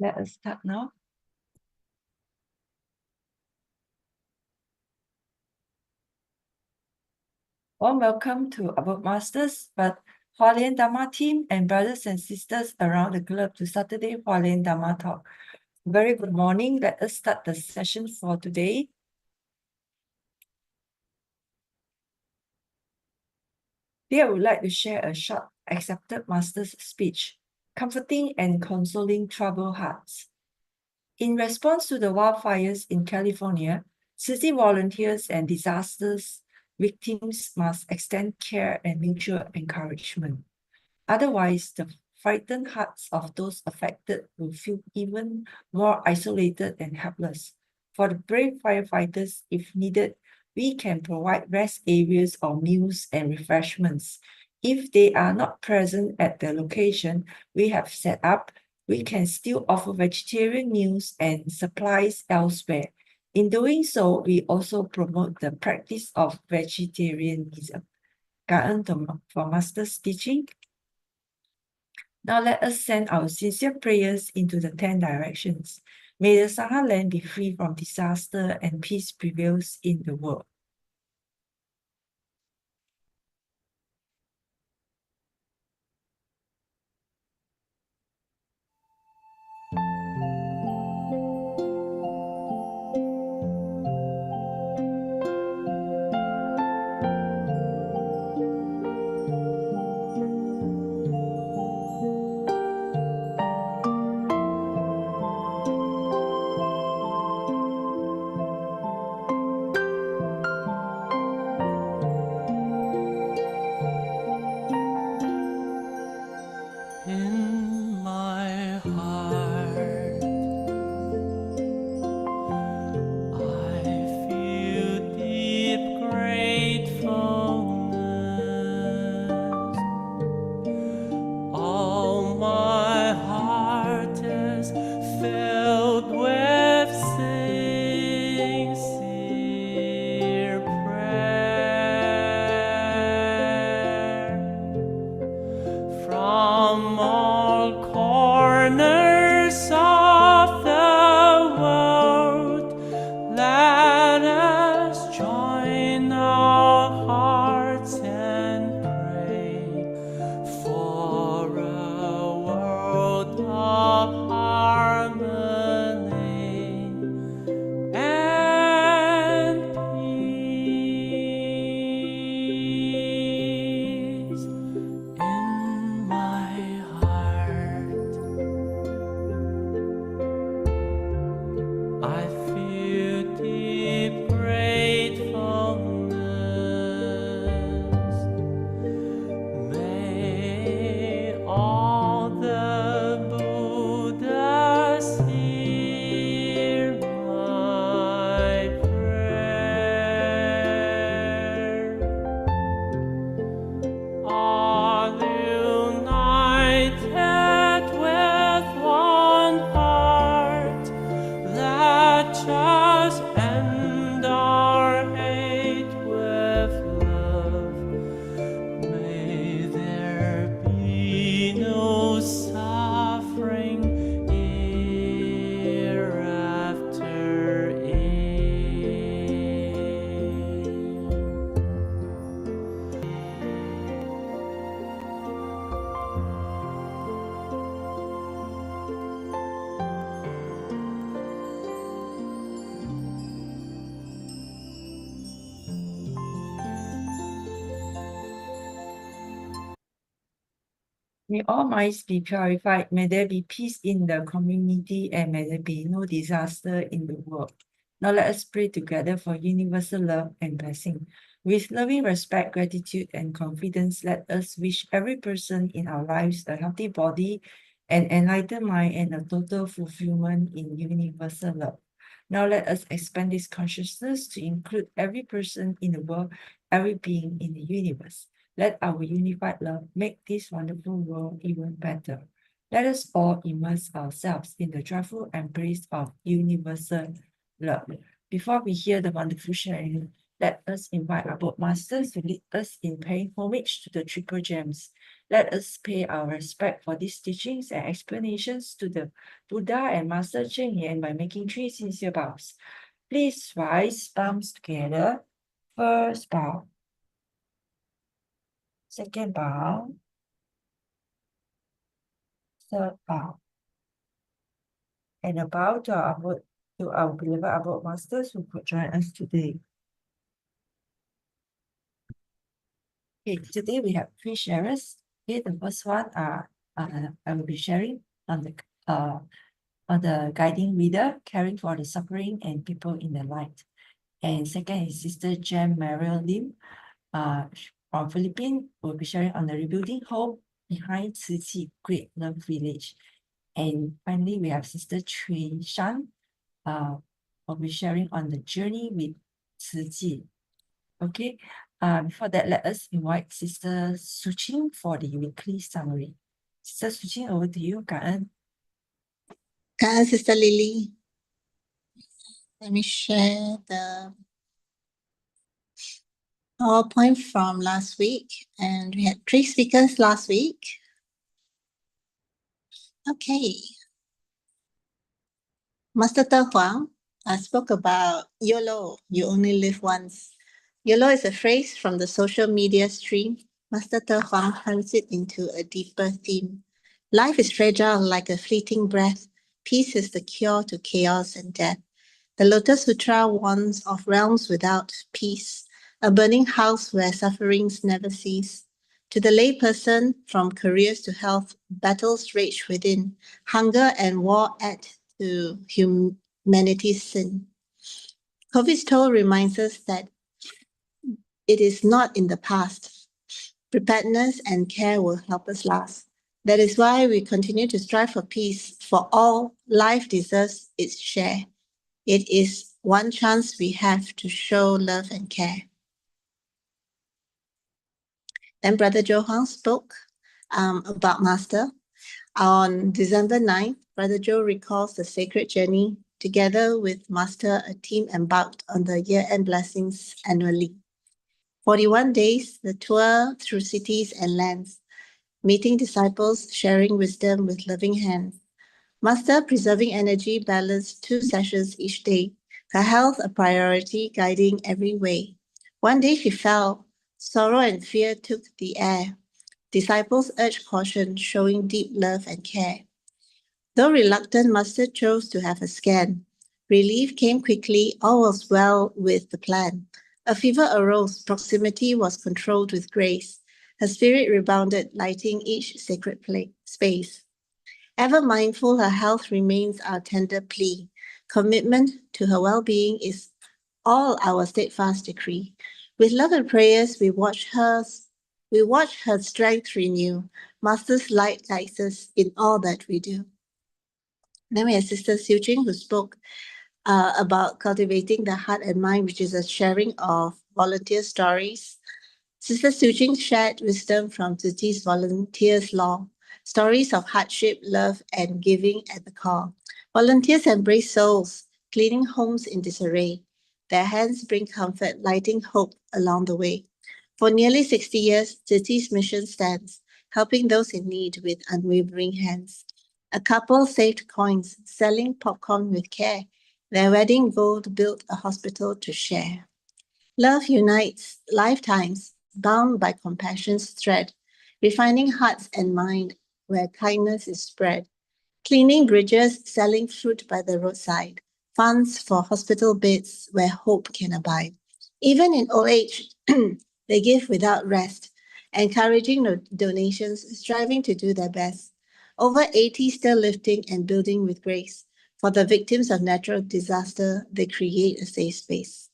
Let us start now. Warm welcome to our masters, but Hualien Dharma team and brothers and sisters around the globe to Saturday Hualien Dharma Talk. Very good morning. Let us start the session for today. Here I would like to share a short accepted master's speech, comforting and consoling troubled hearts. In response to the wildfires in California, city volunteers and disasters victims must extend care and mutual encouragement. Otherwise, the frightened hearts of those affected will feel even more isolated and helpless. For the brave firefighters, if needed, we can provide rest areas or meals and refreshments. If they are not present at the location we have set up, we can still offer vegetarian meals and supplies elsewhere. In doing so, we also promote the practice of vegetarianism.感恩 for Master's teaching. Now let us send our sincere prayers into the 10 directions. May the Sahara land be free from disaster and peace prevails in the world. In my heart, I feel deep gratefulness. All my heart is filled with sincere prayer. From all corners of the world, let us join our hearts and pray for a world of harmony and peace. In my heart, I feel deep gratefulness. May all the Buddhas hear my prayer. All united with one heart, let us end our hate with love. May there be no suffering hereafter. May all minds be purified. May there be peace in the community and may there be no disaster in the world. Now let us pray together for universal love and blessing. With loving respect, gratitude, and confidence, let us wish every person in our lives a healthy body, an enlightened mind, and a total fulfillment in universal love. Now let us expand this consciousness to include every person in the world, every being in the universe. Let our unified love make this wonderful world even better. Let us all immerse ourselves in the joyful embrace of universal love. Before we hear the wonderful sharing, let us invite our both masters to lead us in paying homage to the Triple Gems. Let us pay our respect for these teachings and explanations to the Buddha and Master Cheng Yen by making 3 sincere bows. Please rise, palms together. First bow. Second bow. Third bow. And a bow to our beloved Abode Masters who could join us today. Okay, today we have 3 sharers. Okay, the first one I will be sharing on the guiding reader, caring for the suffering and people in the light. And second is Sister Jem Marielle Lim, from Philippines, will be sharing on the rebuilding hope behind Tzu Chi Great Love Village. And finally, we have Sister Chuey Shan, will be sharing on the journey with Tzu Chi. Okay, before that, let us invite Sister Su Ching for the weekly summary. Sister Su Ching, over to you. Karen. Sister Lily. Let me share the PowerPoint from last week. And we had 3 speakers last week. Okay. Master Te Huang spoke about YOLO, you only live once. YOLO is a phrase from the social media stream. Master Te Huang turns it into a deeper theme. Life is fragile like a fleeting breath. Peace is the cure to chaos and death. The Lotus Sutra warns of realms without peace, a burning house where sufferings never cease. To the layperson, from careers to health, battles rage within, hunger and war add to humanity's sin. COVID's toll reminds us that it is not in the past. Preparedness and care will help us last. That is why we continue to strive for peace. For all, life deserves its share. It is one chance we have to show love and care. Then Brother Joe Huang spoke about Master. On December 9th, Brother Joe recalls the sacred journey. Together with Master, a team embarked on the year-end blessings annually. 41 days, the tour through cities and lands, meeting disciples, sharing wisdom with loving hands. Master preserving energy balanced 2 sessions each day, her health a priority guiding every way. One day she fell, sorrow and fear took the air. Disciples urged caution, showing deep love and care. Though reluctant, Master chose to have a scan. Relief came quickly, all was well with the plan. A fever arose, proximity was controlled with grace. Her spirit rebounded, lighting each sacred space. Ever mindful, her health remains our tender plea. Commitment to her well-being is all our steadfast decree. With love and prayers, we watch her strength renew. Master's light guides us in all that we do. Then we have Sister Su Ching, who spoke about cultivating the heart and mind, which is a sharing of volunteer stories. Sister Su Ching shared wisdom from Tzu Chi's Volunteers Law, stories of hardship, love, and giving at the core. Volunteers embrace souls, cleaning homes in disarray. Their hands bring comfort, lighting hope along the way. For nearly 60 years, Tzu Chi's mission stands, helping those in need with unwavering hands. A couple saved coins, selling popcorn with care. Their wedding gold built a hospital to share. Love unites lifetimes, bound by compassion's thread, refining hearts and mind where kindness is spread. Cleaning bridges, selling fruit by the roadside, funds for hospital beds where hope can abide. Even in old age, they give without rest, encouraging donations, striving to do their best. Over 80 still lifting and building with grace. For the victims of natural disaster, they create a safe space.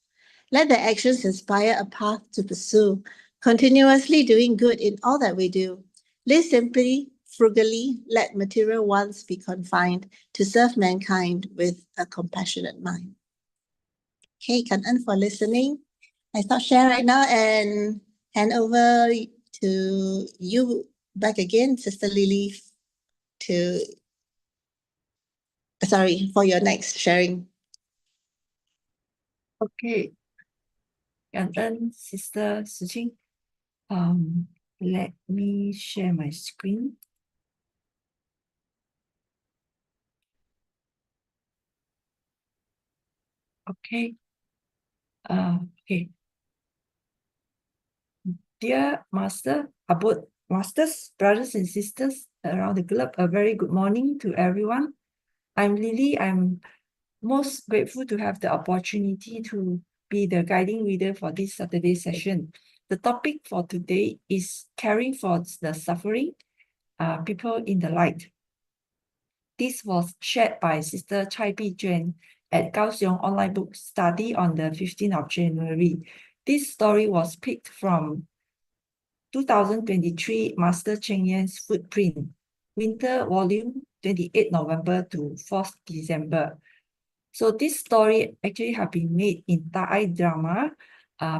Let their actions inspire a path to pursue, continuously doing good in all that we do. Live simply, frugally, let material wants be confined to serve mankind with a compassionate mind. Okay, Kan'an for listening. I stop share right now and hand over to you back again, Sister Lily, for your next sharing. Okay. And then Sister Su Ching. Let me share my screen. Okay. Okay. Dear masters, brothers and sisters around the globe, a very good morning to everyone. I'm Lily. I'm most grateful to have the opportunity to be the guiding reader for this Saturday session. The topic for today is caring for the suffering, people in the light. This was shared by Sister Chai Pi Juan at Kaohsiung Online Book Study on the 15th of January. This story was picked from 2023 Master Cheng Yan's Footprint, Winter Volume, 28 November to 4th December. So this story actually have been made in Thai drama,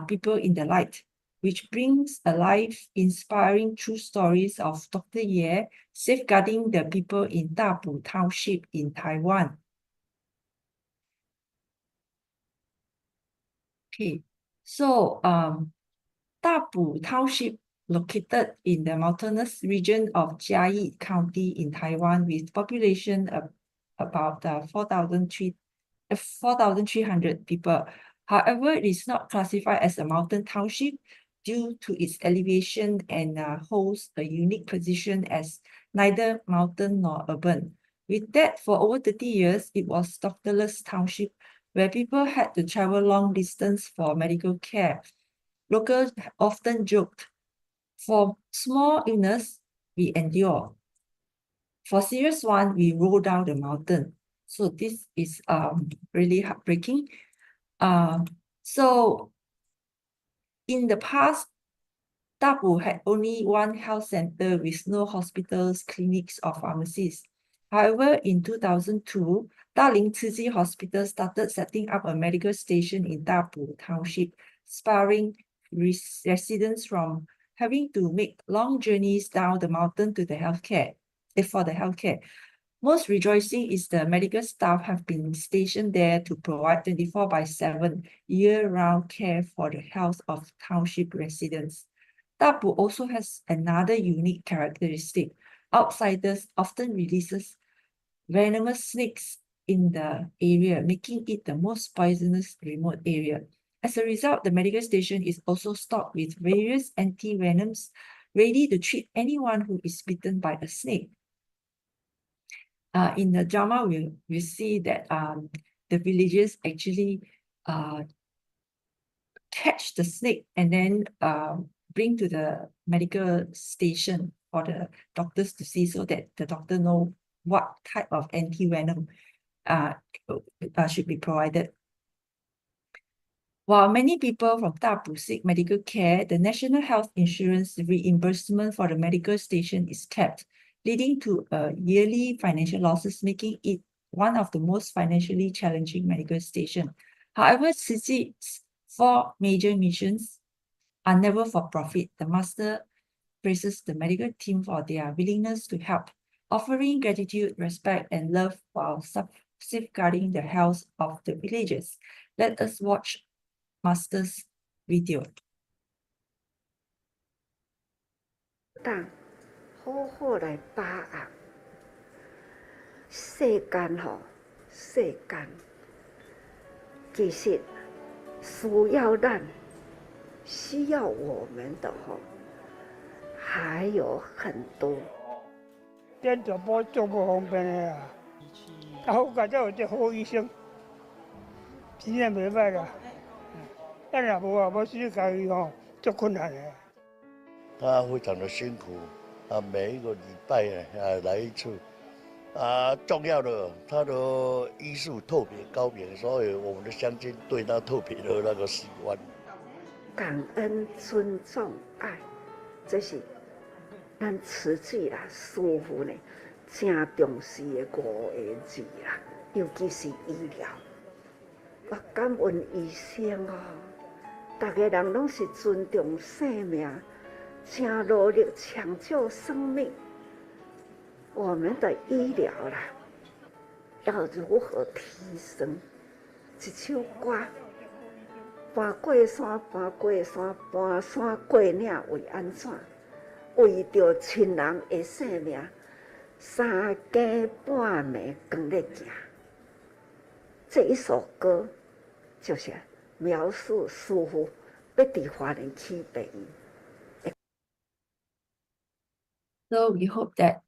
People in the Light, which brings alive inspiring true stories of Dr. Ye safeguarding the people in Dapu Township in Taiwan. Okay, so Dapu Township located in the mountainous region of Jiayi County in Taiwan with population of about 4,300 people. However, it is not classified as a mountain township due to its elevation and holds a unique position as neither mountain nor urban. With that, for over 30 years, it was doctorless township where people had to travel long distance for medical care. Locals often joked, for small illness, we endure. For serious one, we roll down the mountain. So this is really heartbreaking. So in the past, Dapu had only one health center with no hospitals, clinics, or pharmacies. However, in 2002, Daling Tzu Chi Hospital started setting up a medical station in Dapu Township, sparing residents from having to make long journeys down the mountain to the healthcare, for the healthcare. Most rejoicing is the medical staff have been stationed there to provide 24/7 year-round care for the health of township residents. Dapu also has another unique characteristic. Outsiders often releases venomous snakes in the area, making it the most poisonous remote area. As a result, the medical station is also stocked with various anti-venoms ready to treat anyone who is bitten by a snake. In the drama, we see that the villagers actually catch the snake and then bring to the medical station for the doctors to see, so that the doctor know what type of anti-venom should be provided. While many people from Dapu seek medical care, the National Health Insurance reimbursement for the medical station is capped, leading to yearly financial losses, making it one of the most financially challenging medical stations. However, Tzu Chi's 4 major missions are never for profit. The master praises the medical team for their willingness to help, offering gratitude, respect, and love while safeguarding the health of the villagers. Let us watch Master's video. 当好好来把握世间吼，世间其实需要咱，需要我们的吼，还有很多。电就无足无方便的啊，好佳才有一好医生，真正袂歹啦。咱若无啊，要死家己吼，足困难的。他非常的辛苦，每一个礼拜来一次，重要的他的医术特别高明，所以我们的乡亲对他特别的那个喜欢。感恩、尊重、爱，这是咱慈济啦、师父呢，正重视的5个字啦，尤其是医疗。我感恩医生哦，大家人拢是尊重生命。正努力抢救生命，我们的医疗啦，要如何提升？一首歌，搬过山，搬过山，搬山过岭为安怎？为着亲人的性命，三更半暝光咧行。这一首歌就是描述师父要伫华人起病。So we hope that,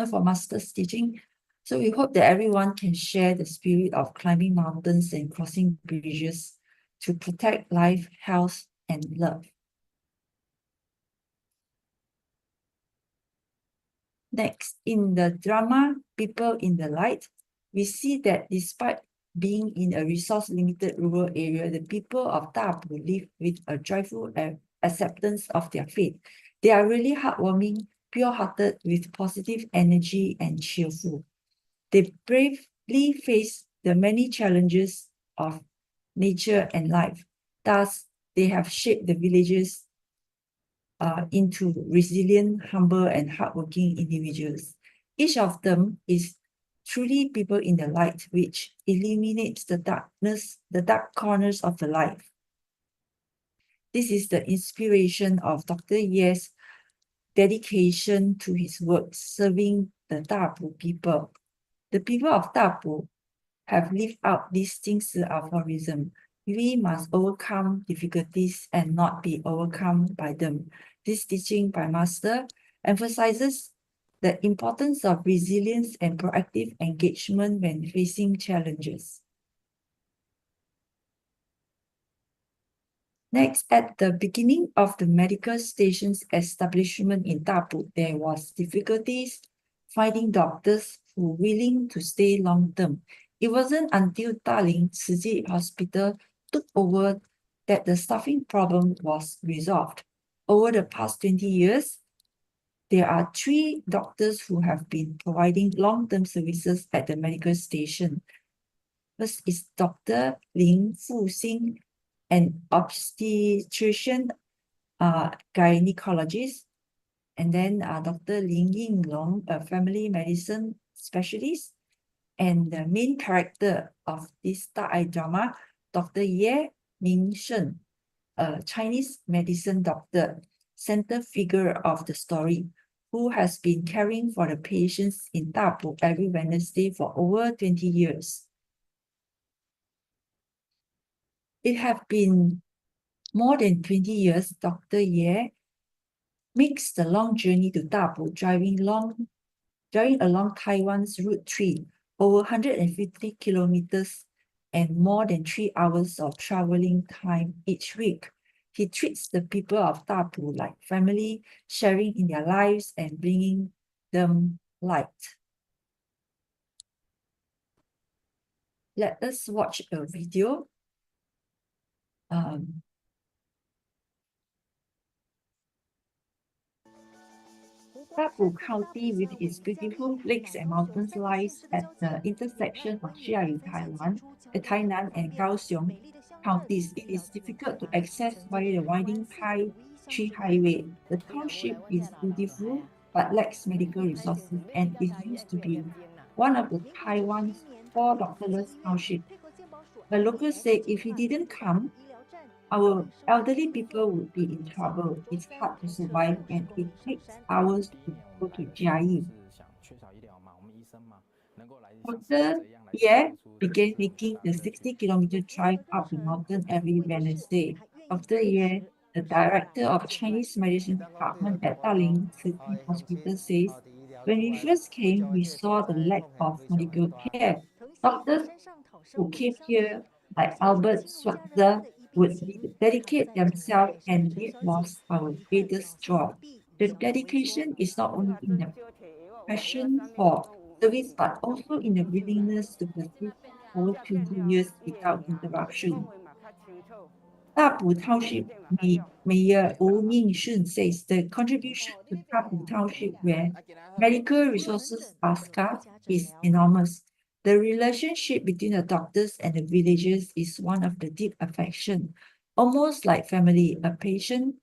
for Master's teaching, so we hope that everyone can share the spirit of climbing mountains and crossing bridges to protect life, health, and love. Next, in the drama People in the Light, we see that despite being in a resource-limited rural area, the people of Dapu live with a joyful acceptance of their fate. They are really heartwarming, pure-hearted, with positive energy and cheerful. They bravely face the many challenges of nature and life. Thus, they have shaped the villages into resilient, humble, and hardworking individuals. Each of them is truly people in the light, which illuminates the darkness, the dark corners of the life. This is the inspiration of Dr. Ye's dedication to his work, serving the Dapu people. The people of Dapu have lived out this Jingsi aphorism. We must overcome difficulties and not be overcome by them. This teaching by Master emphasizes the importance of resilience and proactive engagement when facing challenges. Next, at the beginning of the medical station's establishment in Dapu, there was difficulties finding doctors who were willing to stay long-term. It wasn't until Daling Tzu Chi Hospital took over that the staffing problem was resolved. Over the past 20 years, there are 3 doctors who have been providing long-term services at the medical station. First is Dr. Lin Fuxing, an obstetrician gynecologist, and then Dr. Lin Yinglong, a family medicine specialist, and the main character of this Star Eye drama, Dr. Ye Mingsheng, a Chinese medicine doctor, center figure of the story, who has been caring for the patients in Dapu every Wednesday for over 20 years. It has been more than 20 years Dr. Ye makes the long journey to Dapu, driving along Taiwan's Route 3, over 150 kilometers and more than 3 hours of traveling time each week. He treats the people of Dapu like family, sharing in their lives and bringing them light. Let us watch a video. Dapu County, with its beautiful lakes and mountains, lies at the intersection of Tainan and Kaohsiung counties. It is difficult to access via the winding Tai Chi Highway. The township is beautiful but lacks medical resources and is used to be one of the Taiwan's 4 doctorless townships. The locals say if he didn't come, our elderly people would be in trouble. It's hard to survive and it takes hours to go to Jiayi. Dr. Ye began making the 60-kilometer drive up the mountain every Wednesday. Dr. Ye, the director of Chinese medicine department at Daling Tzu Chi Hospital, says, when we first came, we saw the lack of medical care. Doctors who came here, like Albert Schweitzer, would dedicate themselves, and it was our greatest joy. The dedication is not only in the passion for service, but also in the willingness to persist over 20 years without interruption. Dapu Township Mayor Wu Mingshun says the contribution to Dapu Township, where medical resources are scarce, is enormous. The relationship between the doctors and the villagers is one of the deep affection, almost like family. A patient,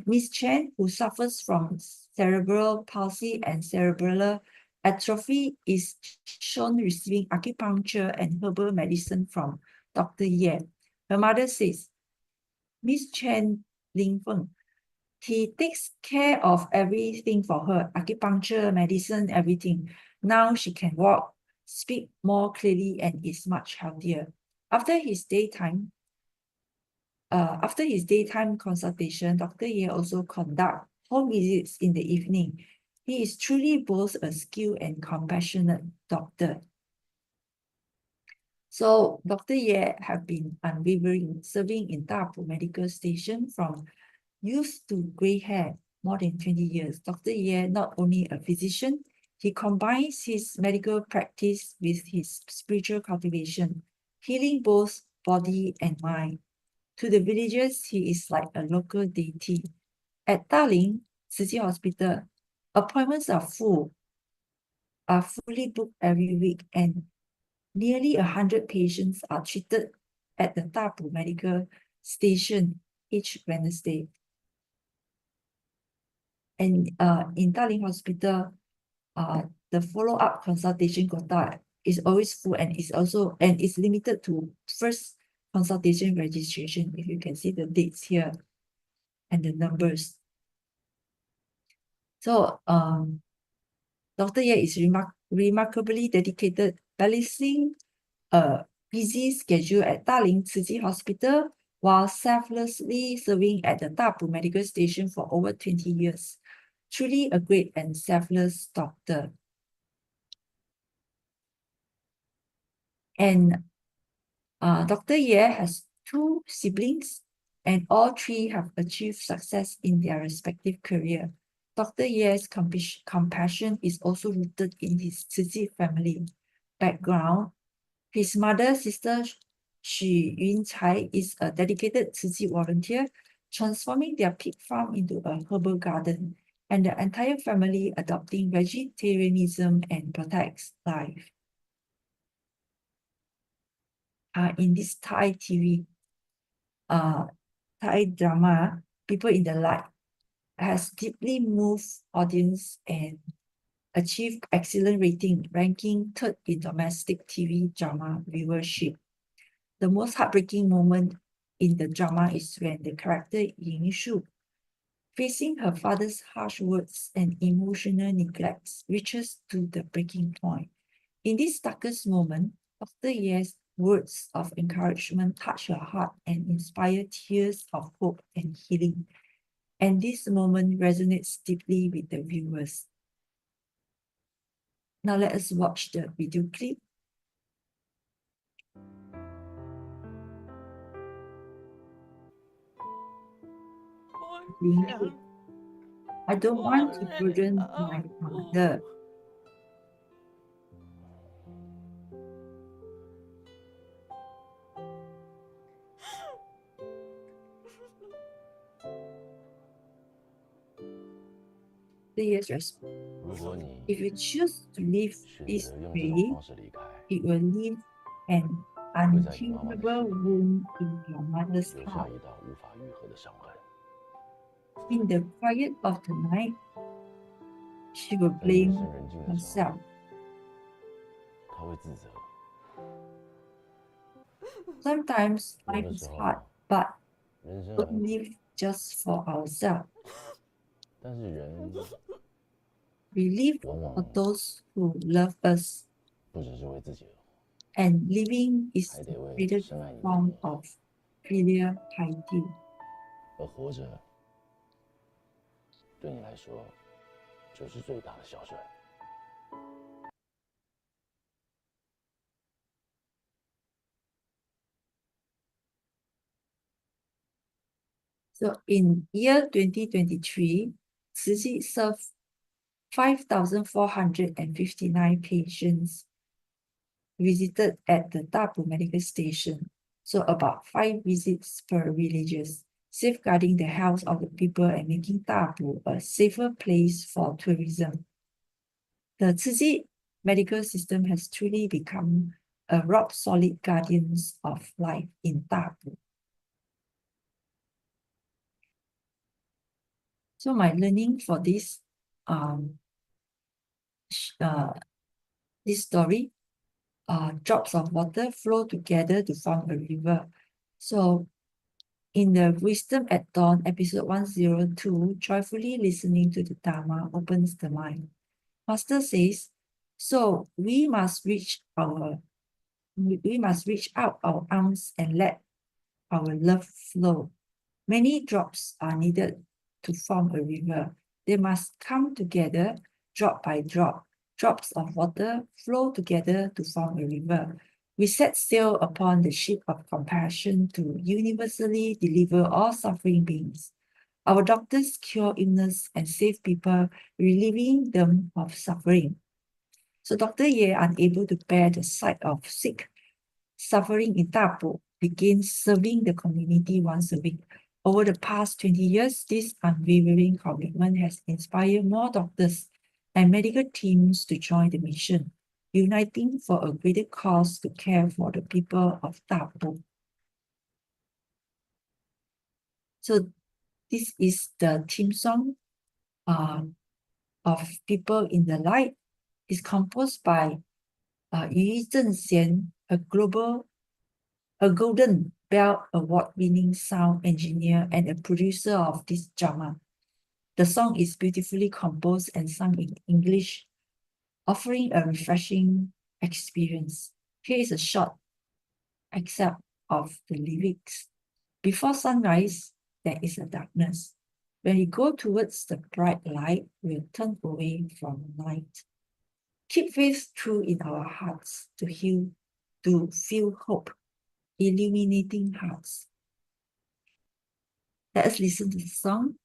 Miss Chen, who suffers from cerebral palsy and cerebral atrophy, is shown receiving acupuncture and herbal medicine from Dr. Ye. Her mother says, Miss Chen Ling Feng, he takes care of everything for her, acupuncture, medicine, everything. Now she can walk, speak more clearly, and is much healthier. After his daytime consultation, Dr. Ye also conduct home visits in the evening. He is truly both a skilled and compassionate doctor. So Dr. Ye have been unwavering, serving in Dapu Medical Station from youth to gray hair, more than 20 years. Dr. Ye, not only a physician, he combines his medical practice with his spiritual cultivation, healing both body and mind. To the villagers, he is like a local deity. At Daling, Tzu Chi Hospital, appointments are fully booked every week, and nearly 100 patients are treated at the Dapu Medical Station each Wednesday. And in Daling Hospital, the follow-up consultation quota is always full, and is limited to first consultation registration. If you can see the dates here and the numbers. So Dr. Ye is remarkably dedicated, balancing a busy schedule at Daling Tzu Chi Hospital while selflessly serving at the Dapu Medical Station for over 20 years. Truly a great and selfless doctor. And Dr. Ye has 2 siblings, and all 3 have achieved success in their respective career. Dr. Ye's compassion is also rooted in his Tzu Chi family background. His mother, Sister Xu Yuncai, is a dedicated Tzu Chi volunteer, transforming their pig farm into a herbal garden, and the entire family adopting vegetarianism and protects life. In this Thai TV, Thai drama, People in the Light, has deeply moved audience and achieved excellent rating, ranking 3rd in domestic TV drama viewership. The most heartbreaking moment in the drama is when the character Ying Shu, facing her father's harsh words and emotional neglect, reaches to the breaking point. In this darkest moment, Dr. Ye's words of encouragement touch her heart and inspire tears of hope and healing. And this moment resonates deeply with the viewers. Now let us watch the video clip. I don't want to burden my mother. The years response. If you choose to live this way, it will leave an unhealable wound in your mother's heart. In the quiet of the night, she will blame herself. Sometimes life is hard, but don't live just for ourselves. We live for those who love us. And living is the greatest form of filial piety. So in year 2023, Tzu Chi served 5,459 patients visited at the Dapu Medical Station. So about 5 visits per villages, safeguarding the health of the people and making Dapu a safer place for tourism. The Tzu Chi medical system has truly become a rock-solid guardian of life in Dapu. So my learning for this story, drops of water flow together to form a river. So in the Wisdom at Dawn, episode 102, joyfully listening to the Dharma opens the mind. Master says, so we must reach out our arms and let our love flow. Many drops are needed to form a river. They must come together drop by drop. Drops of water flow together to form a river. We set sail upon the ship of compassion to universally deliver all suffering beings. Our doctors cure illness and save people, relieving them of suffering. So Dr. Ye, unable to bear the sight of sick suffering in Dapo, began serving the community once a week. Over the past 20 years, this unwavering commitment has inspired more doctors and medical teams to join the mission, uniting for a greater cause to care for the people of Dapo. So this is the theme song of People in the Light. It's composed by Yu Zhenxian, a Golden Bell Award-winning sound engineer and a producer of this drama. The song is beautifully composed and sung in English, offering a refreshing experience. Here is a short excerpt of the lyrics. Before sunrise, there is a darkness. When we go towards the bright light, we'll turn away from night. Keep faith true in our hearts to feel hope, illuminating hearts. Let us listen to the song.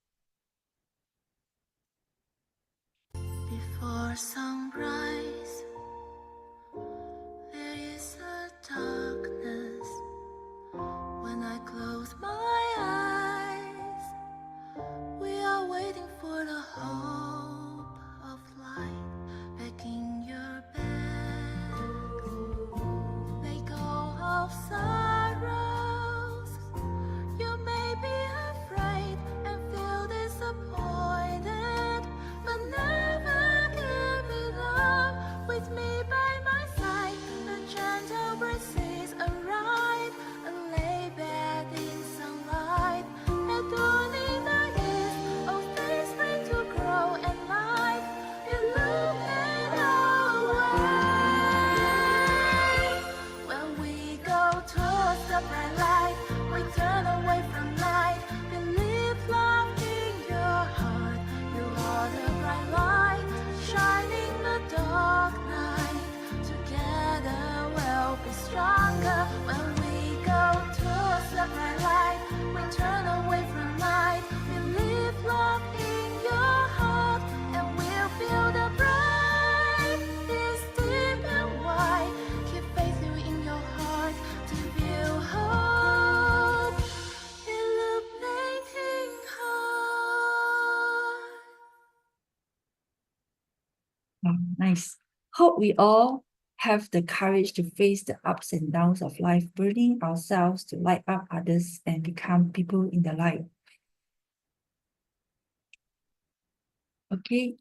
Before sunrise, there is a darkness. When I close my eyes, we are waiting for the hope of light. Packing your bags, let go of sorrows. You may be afraid and feel disappointed, but never give it up. With me by my side, the gentle breezes arrive and lay bed in sunlight. Adorning the east, all things spring to grow and light illuminate our way. When we go towards the bright light, we turn away from night. Believe love in your heart. You are the bright light, shining the dark night. Together we'll be stronger. When we go towards the bright light, we turn away from night. Believe love in your heart, and we'll feel the bright is deep and wide. Keep faith in your heart to feel hope, illuminating heart. Wow, nice. Hope we all have the courage to face the ups and downs of life, burning ourselves to light up others and become people in the light. Okay,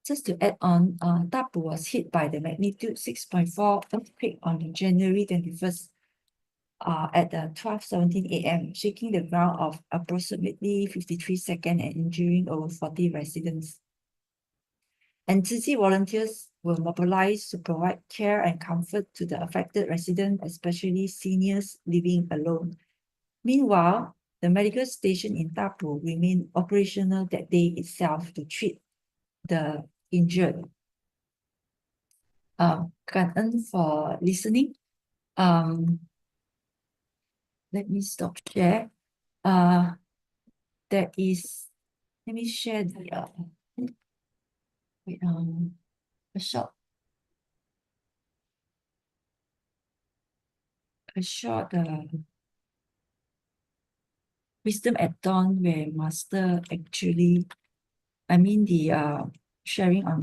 just to add on, Dapu was hit by the magnitude 6.4 earthquake on January 21st at 12:17 a.m., shaking the ground of approximately 53 seconds and injuring over 40 residents. And Tzu Chi volunteers were mobilized to provide care and comfort to the affected residents, especially seniors living alone. Meanwhile, the medical station in Tapu remained operational that day itself to treat the injured. 感恩 for listening. Let me stop share. Let me share the a short Wisdom at Dawn where Master actually, the sharing on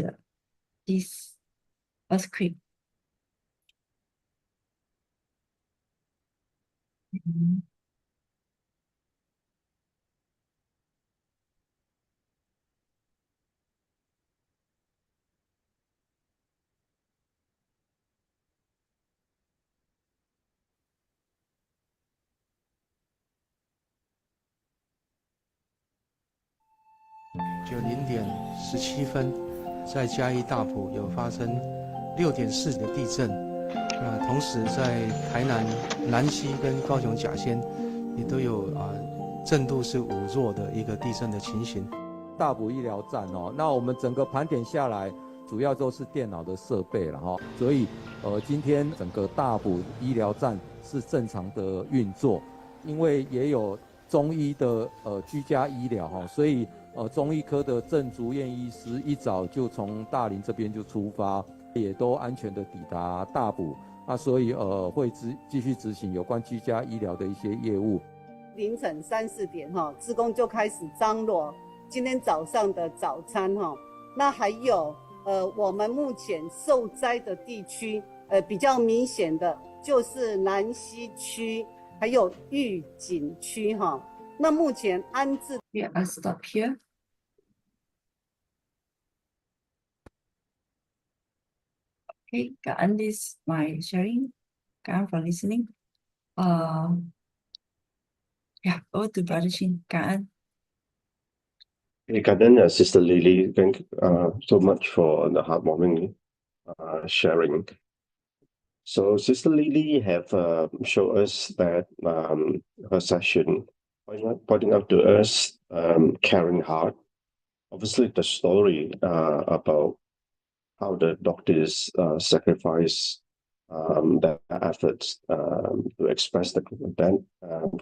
this earthquake. 90:17，在嘉义大埔有发生6.4的地震。同时在台南南溪跟高雄甲仙也都有震度是5弱的一个地震的情形。大埔医疗站那我们整个盘点下来，主要都是电脑的设备了所以今天整个大埔医疗站是正常的运作，因为也有中医的居家医疗所以中医科的郑竹燕医师一早就从大林这边就出发，也都安全的抵达大埔，所以会继续执行有关居家医疗的一些业务。凌晨3、4点志工就开始张罗今天早上的早餐那还有我们目前受灾的地区比较明显的就是南溪区还有玉井区那目前安置。Yeah, I'll stop here. Okay, Kaan, this my sharing. Kaan for listening. Yeah, over to Brother Chin. Kaan. Hey, Kaden, Sister Lily, thank so much for the heartwarming sharing. So Sister Lily have shown us that her session, pointing out to us caring heart. Obviously, the story about how the doctors sacrifice their efforts to express that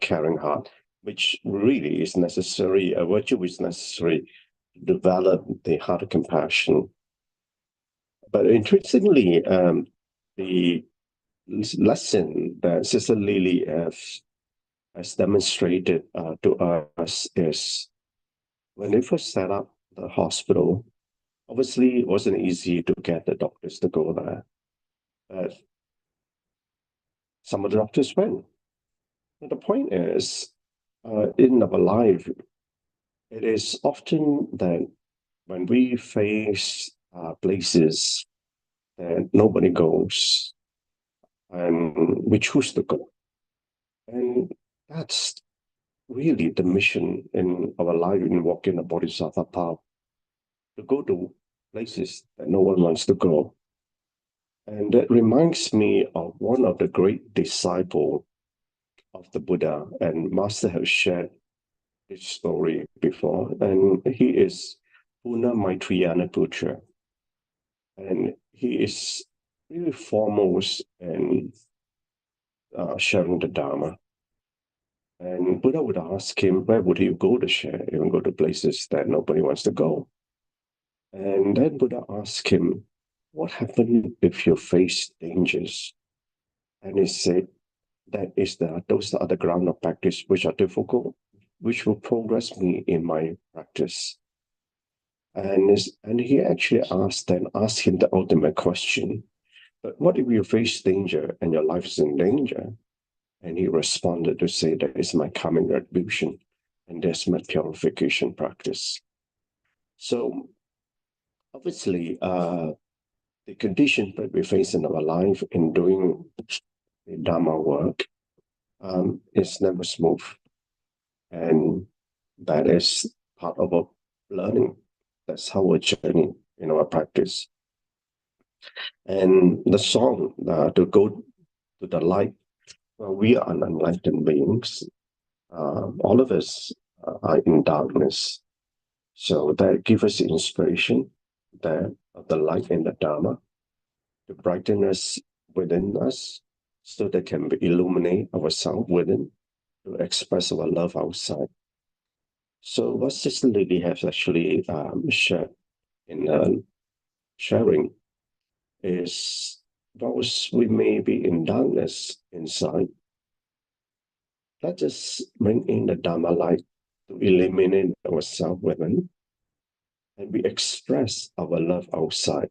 caring heart, which really is necessary, a virtue is necessary to develop the heart of compassion. But interestingly, the lesson that Sister Lily has demonstrated to us is when they first set up the hospital, obviously it wasn't easy to get the doctors to go there. But some of the doctors went. And the point is, in our life, it is often that when we face places that nobody goes, and we choose to go. And that's really the mission in our life in walking the Bodhisattva path, to go to places that no one wants to go. And that reminds me of one of the great disciples of the Buddha, and Master has shared this story before, and he is Puna Maitriyana Putra. And he is really foremost in sharing the Dharma. And Buddha would ask him, where would he go to share, even go to places that nobody wants to go? And then Buddha asked him, what happens if you face dangers? And he said, those are the ground of practice which are difficult, which will progress me in my practice. And he actually asked him the ultimate question, but what if you face danger and your life is in danger? And he responded to say, that is my karmic retribution, and that's my purification practice. So obviously, the condition that we face in our life in doing the Dharma work is never smooth. And that is part of our learning. That's our journey in our practice. And the song, to go to the light, we are unenlightened beings. All of us are in darkness. So that gives us inspiration of the light in the Dharma, to brighten us within us, so that can be illuminate ourselves within, to express our love outside. So what Sister Lily has actually shared in sharing is, whilst we may be in darkness inside, let us bring in the Dharma light to illuminate ourselves within, and we express our love outside.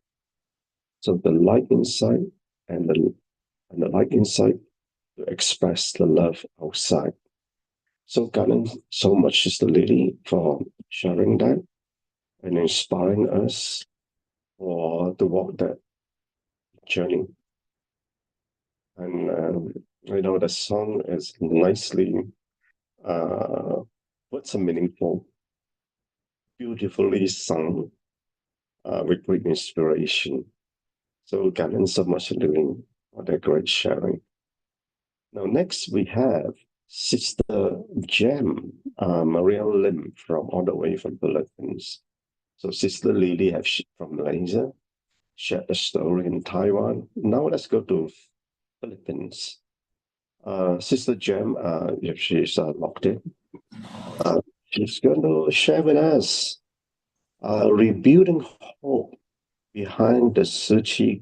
So the light inside and the light inside to express the love outside. So Ganon, so much Sister Lily for sharing that and inspiring us for to walk that journey. And the song is nicely, what's a meaningful. beautifully sung with great inspiration. So cảm ơn so much, Louis, for that great sharing. Now, next we have Sister Jem, Marielle Lim from all the way from Philippines. So Sister Lily from Malaysia shared a story in Taiwan. Now let's go to Philippines. Sister Jem, if she's locked in, she's going to share with us rebuilding hope behind the Tzu Chi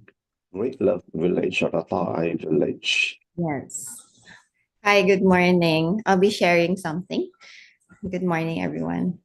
Great Love Village or the Thai Village. Yes. Hi, good morning. I'll be sharing something. Good morning, everyone.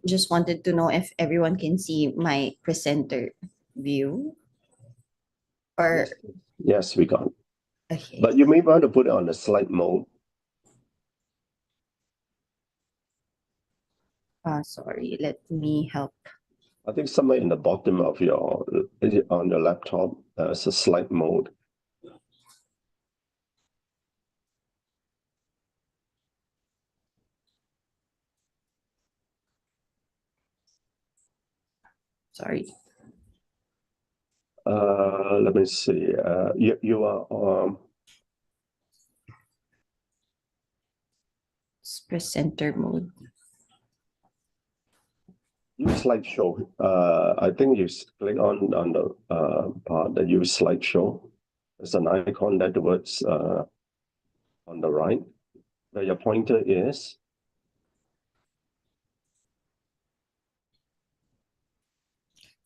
Just wanted to know if everyone can see my presenter view or Yes, we got it. okay. But you may want to put it on the slide mode. Sorry, let me help. I think somewhere in the bottom of on your laptop, there's a slide mode. Sorry. Let me see. You are It's presenter mode. use slideshow. I think you click on the part that use slideshow. There's an icon that works on the right, where your pointer is.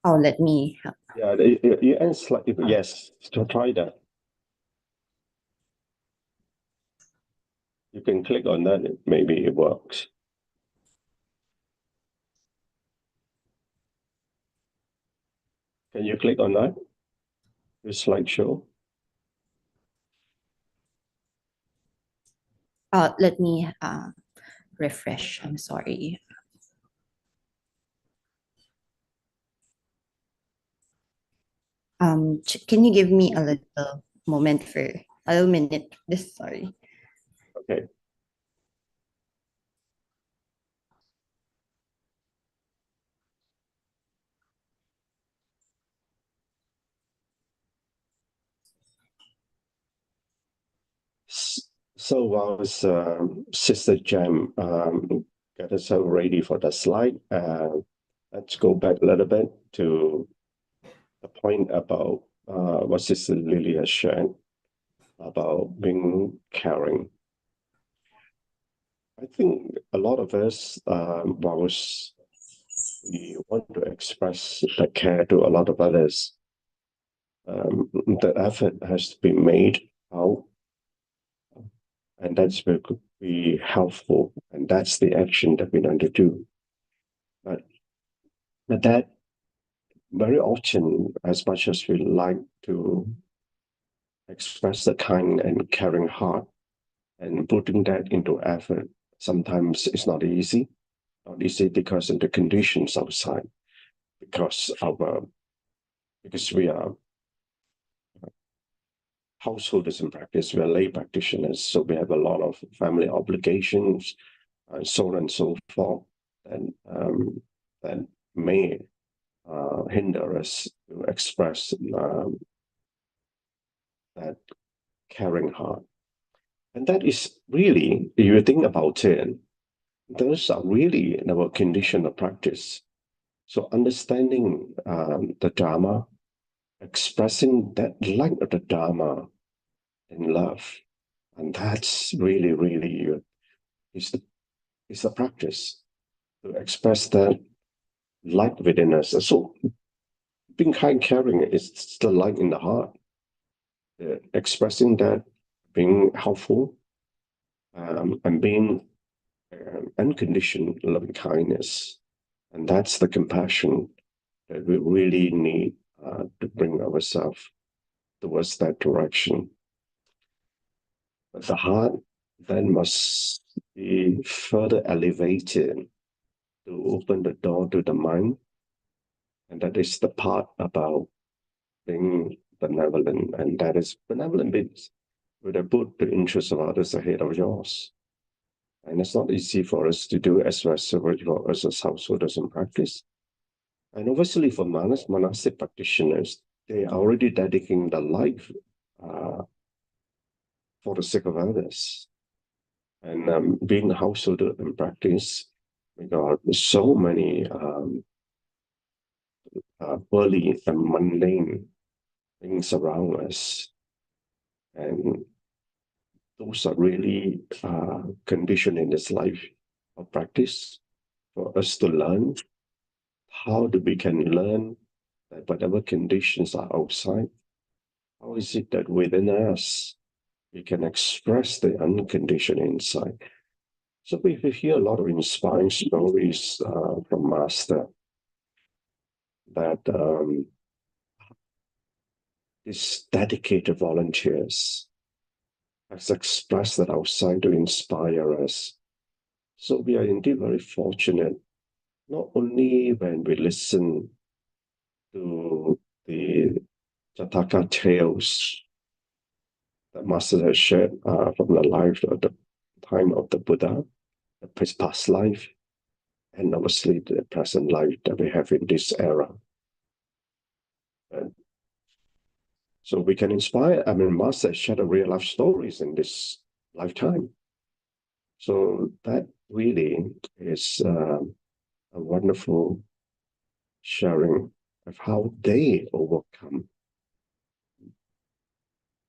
Oh, let me help. Yeah, you end slide. Yes, to try that. You can click on that. Maybe it works. Can you click on that? Your slideshow. Let me refresh. I'm sorry. Can you give me a little moment for a little minute? This sorry. Okay. So while Sister Jem get us ready for the slide, let's go back a little bit to the point about what Sister Lily has shared about being caring. I think a lot of us, whilst we want to express the care to a lot of others, the effort has to be made out, and that's where could be helpful, and that's the action that we need to do. But that very often, as much as we like to express the kind and caring heart and putting that into effort, sometimes it's not easy. Not easy because of the conditions outside, because we are householders in practice, we are lay practitioners, so we have a lot of family obligations and so on and so forth, and that may hinder us to express that caring heart. And that is really, if you think about it, those are really our condition of practice. So understanding the Dharma, expressing that light of the Dharma in love, and that's really, really is the practice to express that light within us. So being kind, caring is the light in the heart. Expressing that, being helpful, and being unconditioned loving kindness, and that's the compassion that we really need to bring ourselves towards that direction. But the heart then must be further elevated to open the door to the mind, and that is the part about being benevolent, and that is benevolent means with a put the interests of others ahead of yours. And it's not easy for us to do as well for us as householders in practice. And obviously for monastic practitioners, they are already dedicating their life for the sake of others. And being a householder in practice, we got so many worldly and mundane things around us. And those are really conditioned in this life of practice for us to learn how we can learn that whatever conditions are outside, how is it that within us we can express the unconditioned inside? So we hear a lot of inspiring stories from Master that these dedicated volunteers has expressed that outside to inspire us. So we are indeed very fortunate, not only when we listen to the Jataka tales that Master has shared from the life of the time of the Buddha, his past life, and obviously the present life that we have in this era. And so we can inspire, Master shared real life stories in this lifetime. So that really is a wonderful sharing of how they overcome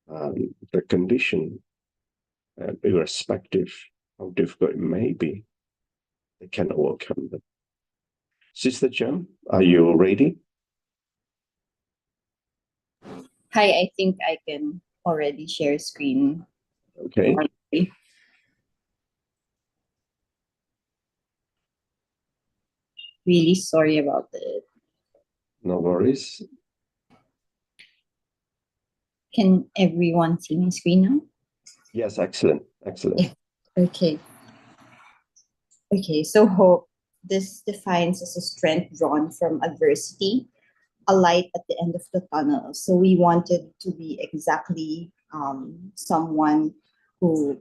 the condition, irrespective how difficult it may be, they can overcome them. Sister Jem, are you ready? Hi, I think I can already share screen. Okay. Really sorry about it. No worries. Can everyone see my screen now? Yes, excellent, excellent. Okay. Okay, so hope this defines as a strength drawn from adversity, a light at the end of the tunnel. So we wanted to be exactly someone who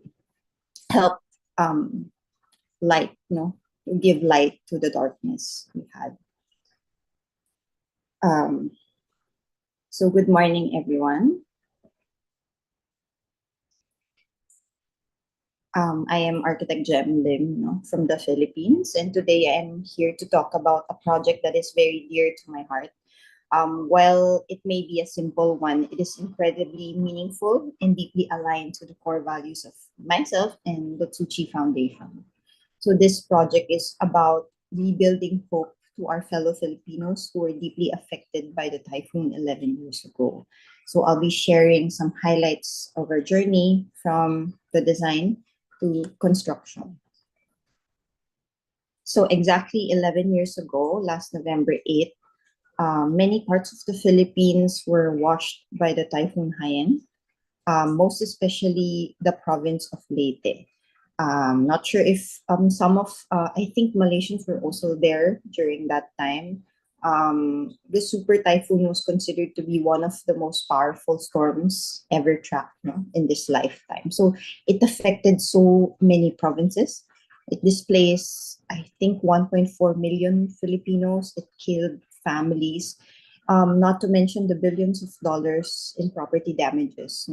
helped light, give light to the darkness we had. So good morning, everyone. I am Architect Jem Lim, from the Philippines, and today I am here to talk about a project that is very dear to my heart. While it may be a simple one, it is incredibly meaningful and deeply aligned to the core values of myself and the Tzu Chi Foundation. So this project is about rebuilding hope to our fellow Filipinos who were deeply affected by the typhoon 11 years ago. So I'll be sharing some highlights of our journey from the design to construction. So exactly 11 years ago, last November 8th, many parts of the Philippines were washed by the Typhoon Haiyan, most especially the province of Leyte. Not sure if some of, I think Malaysians were also there during that time. The super typhoon was considered to be one of the most powerful storms ever tracked, in this lifetime. So it affected so many provinces. It displaced, I think, 1.4 million Filipinos. It killed families, not to mention the billions of dollars in property damages,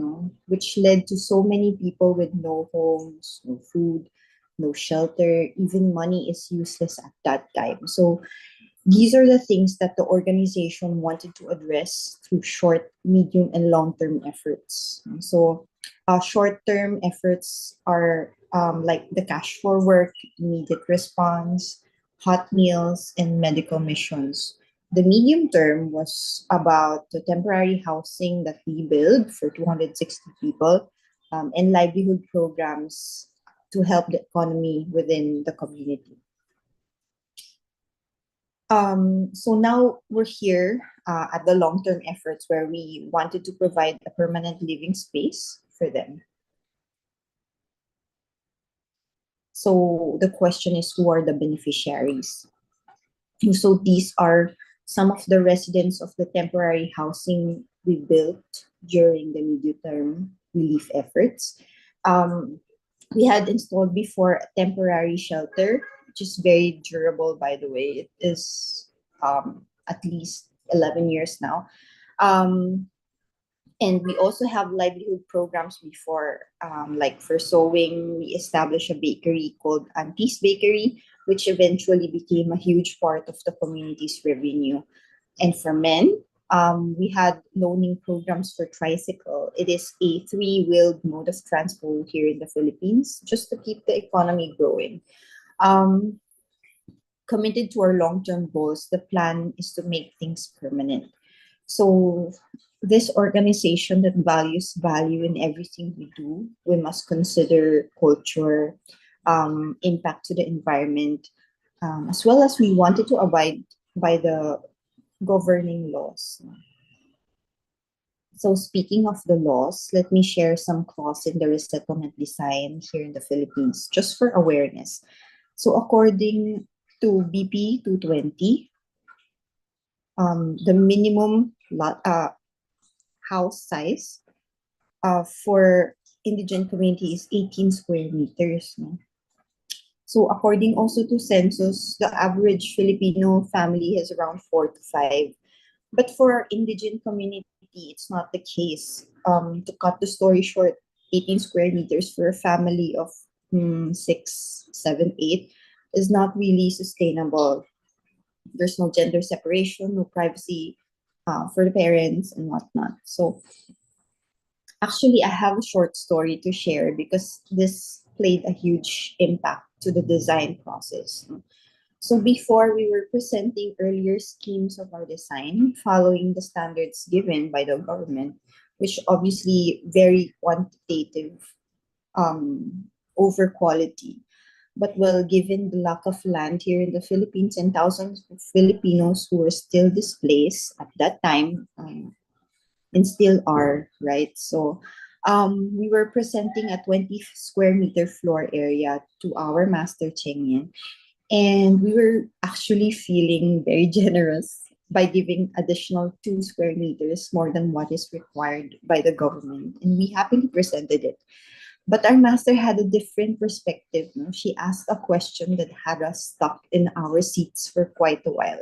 which led to so many people with no homes, no food, no shelter. Even money is useless at that time. So these are the things that the organization wanted to address through short, medium, and long-term efforts. So short-term efforts are like the cash for work, immediate response, hot meals, and medical missions. The medium term was about the temporary housing that we built for 260 people, and livelihood programs to help the economy within the community. So now we're here at the long-term efforts where we wanted to provide a permanent living space for them. So the question is, who are the beneficiaries? So these are some of the residents of the temporary housing we built during the medium-term relief efforts. We had installed before a temporary shelter, which is very durable, by the way. It is at least 11 years now. And we also have livelihood programs before, like for sewing, we established a bakery called Auntie's Bakery, which eventually became a huge part of the community's revenue. And for men, we had loaning programs for tricycle. It is a three-wheeled mode of transport here in the Philippines, just to keep the economy growing. Committed to our long-term goals, the plan is to make things permanent. So this organization that values value in everything we do, we must consider culture, impact to the environment, as well as we wanted to abide by the governing laws. So speaking of the laws, let me share some clause in the resettlement design here in the Philippines, just for awareness. So according to BP 220, the minimum house size for indigent community is 18 square meters. No? So according also to census, the average Filipino family has around 4 to 5. But for our indigent community, it's not the case. To cut the story short, 18 square meters for a family of 6, 7, 8 is not really sustainable. There's no gender separation, no privacy for the parents and whatnot. So actually, I have a short story to share because this played a huge impact to the design process. So before, we were presenting earlier schemes of our design following the standards given by the government, which obviously very quantitative over quality. But well, given the lack of land here in the Philippines and thousands of Filipinos who were still displaced at that time, and still are, right? So we were presenting a 20 square meter floor area to our master Cheng, and we were actually feeling very generous by giving additional 2 square meters more than what is required by the government. And we happily presented it. But our master had a different perspective. No? She asked a question that had us stuck in our seats for quite a while.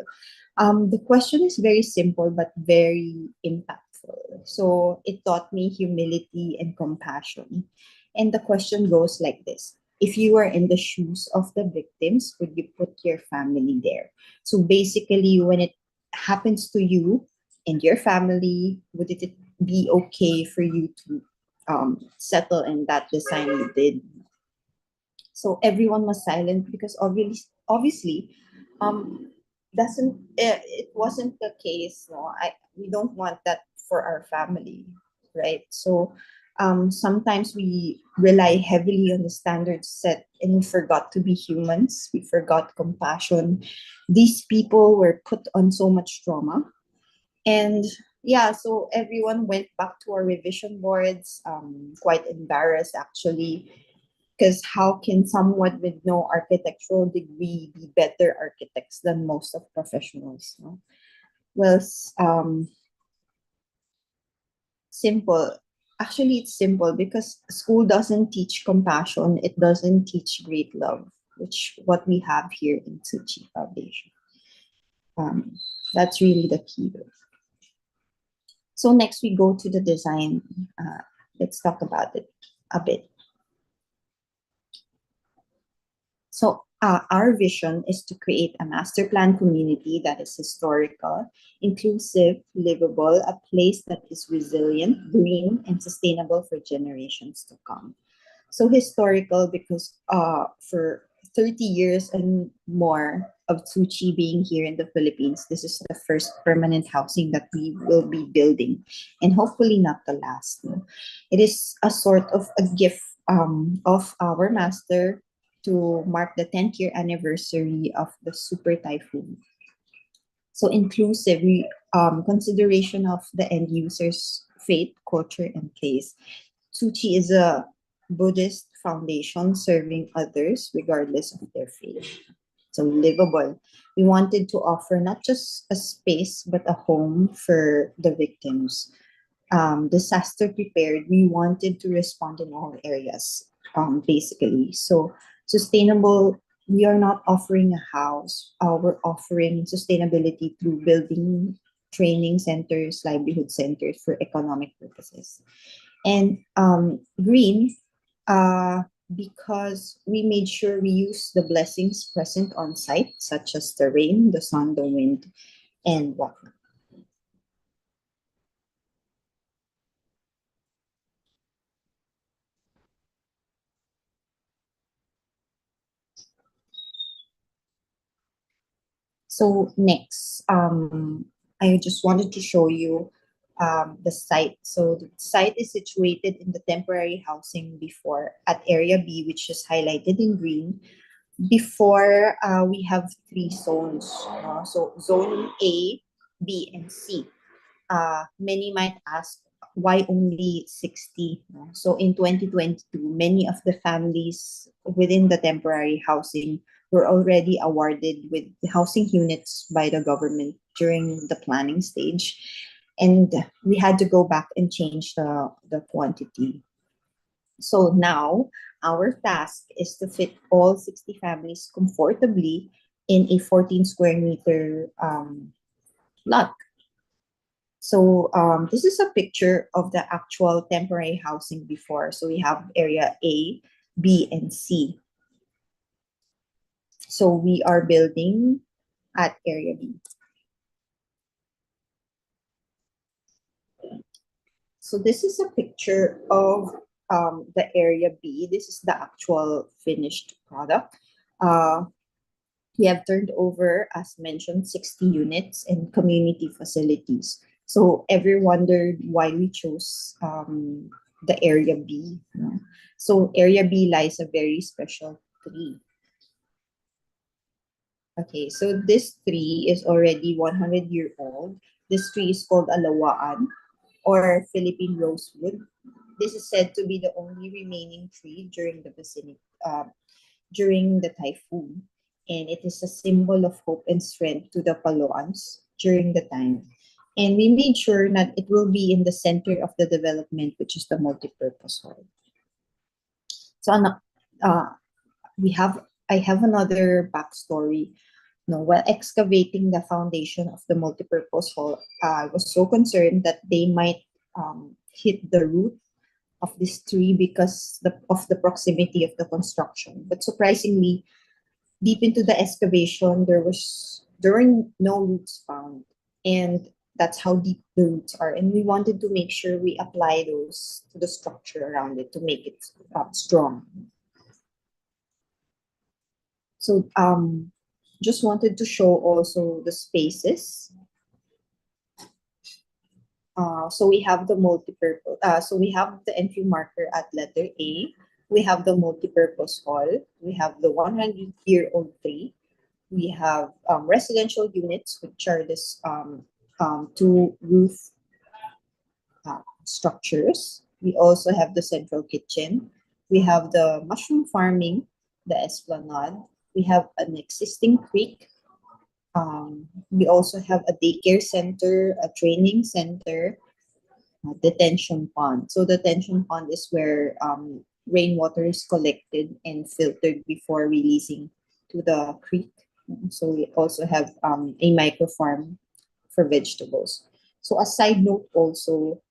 The question is very simple but very impactful. So it taught me humility and compassion. And the question goes like this: if you were in the shoes of the victims, would you put your family there? So basically, when it happens to you and your family, would it be okay for you to settle in that design you did? So everyone was silent because obviously, it wasn't the case. No, we don't want that for our family, right? So sometimes we rely heavily on the standards set and we forgot to be humans. We forgot compassion. These people were put on so much trauma. And yeah, so everyone went back to our revision boards, quite embarrassed actually, because how can someone with no architectural degree be better architects than most of professionals? No? Well, simple. Actually, it's simple because school doesn't teach compassion. It doesn't teach great love, which what we have here in Tzu Chi Foundation. That's really the key. So next we go to the design. Let's talk about it a bit. So our vision is to create a master plan community that is historical, inclusive, livable, a place that is resilient, green, and sustainable for generations to come. So historical because for 30 years and more, of Tzu Chi being here in the Philippines. This is the first permanent housing that we will be building, and hopefully not the last. No? It is a sort of a gift of our master to mark the 10th year anniversary of the super typhoon. So inclusive consideration of the end user's faith, culture, and place. Tzu Chi is a Buddhist foundation serving others regardless of their faith. So livable. We wanted to offer not just a space but a home for the victims. Disaster prepared, we wanted to respond in all areas, basically. So sustainable, we are not offering a house. We're offering sustainability through building training centers, livelihood centers for economic purposes. And green, because we made sure we use the blessings present on site, such as the rain, the sun, the wind, and whatnot. So next, I just wanted to show you the site. So the site is situated in the temporary housing before at Area B, which is highlighted in green. Before, we have three zones. So zone A, B, and C. Many might ask, why only 60? So in 2022, many of the families within the temporary housing were already awarded with housing units by the government during the planning stage. And we had to go back and change the quantity. So now our task is to fit all 60 families comfortably in a 14 square meter lot. So this is a picture of the actual temporary housing before. So we have area A, B, and C. So we are building at area B. So this is a picture of the area B. This is the actual finished product. We have turned over, as mentioned, 60 units and community facilities. So everyone wondered why we chose the area B. So area B lies a very special tree. Okay, so this tree is already 100-year-old. This tree is called alawaan or Philippine rosewood. This is said to be the only remaining tree during the vicinity, during the typhoon, and it is a symbol of hope and strength to the Paloans during the time. And we made sure that it will be in the center of the development, which is the multipurpose hall. So I have another backstory. While excavating the foundation of the multipurpose hall, I was so concerned that they might hit the root of this tree because of the proximity of the construction. But surprisingly, deep into the excavation, there were no roots found, and that's how deep the roots are. And we wanted to make sure we apply those to the structure around it to make it strong. So just wanted to show also the spaces. So we have the multipurpose. So we have the entry marker at letter A. We have the multipurpose hall. We have the 100-year-old tree. We have residential units, which are this two roof structures. We also have the central kitchen. We have the mushroom farming, the esplanade. We have an existing creek. We also have a daycare center, a training center, a detention pond. So the detention pond is where rainwater is collected and filtered before releasing to the creek. So we also have a micro farm for vegetables. So a side note also,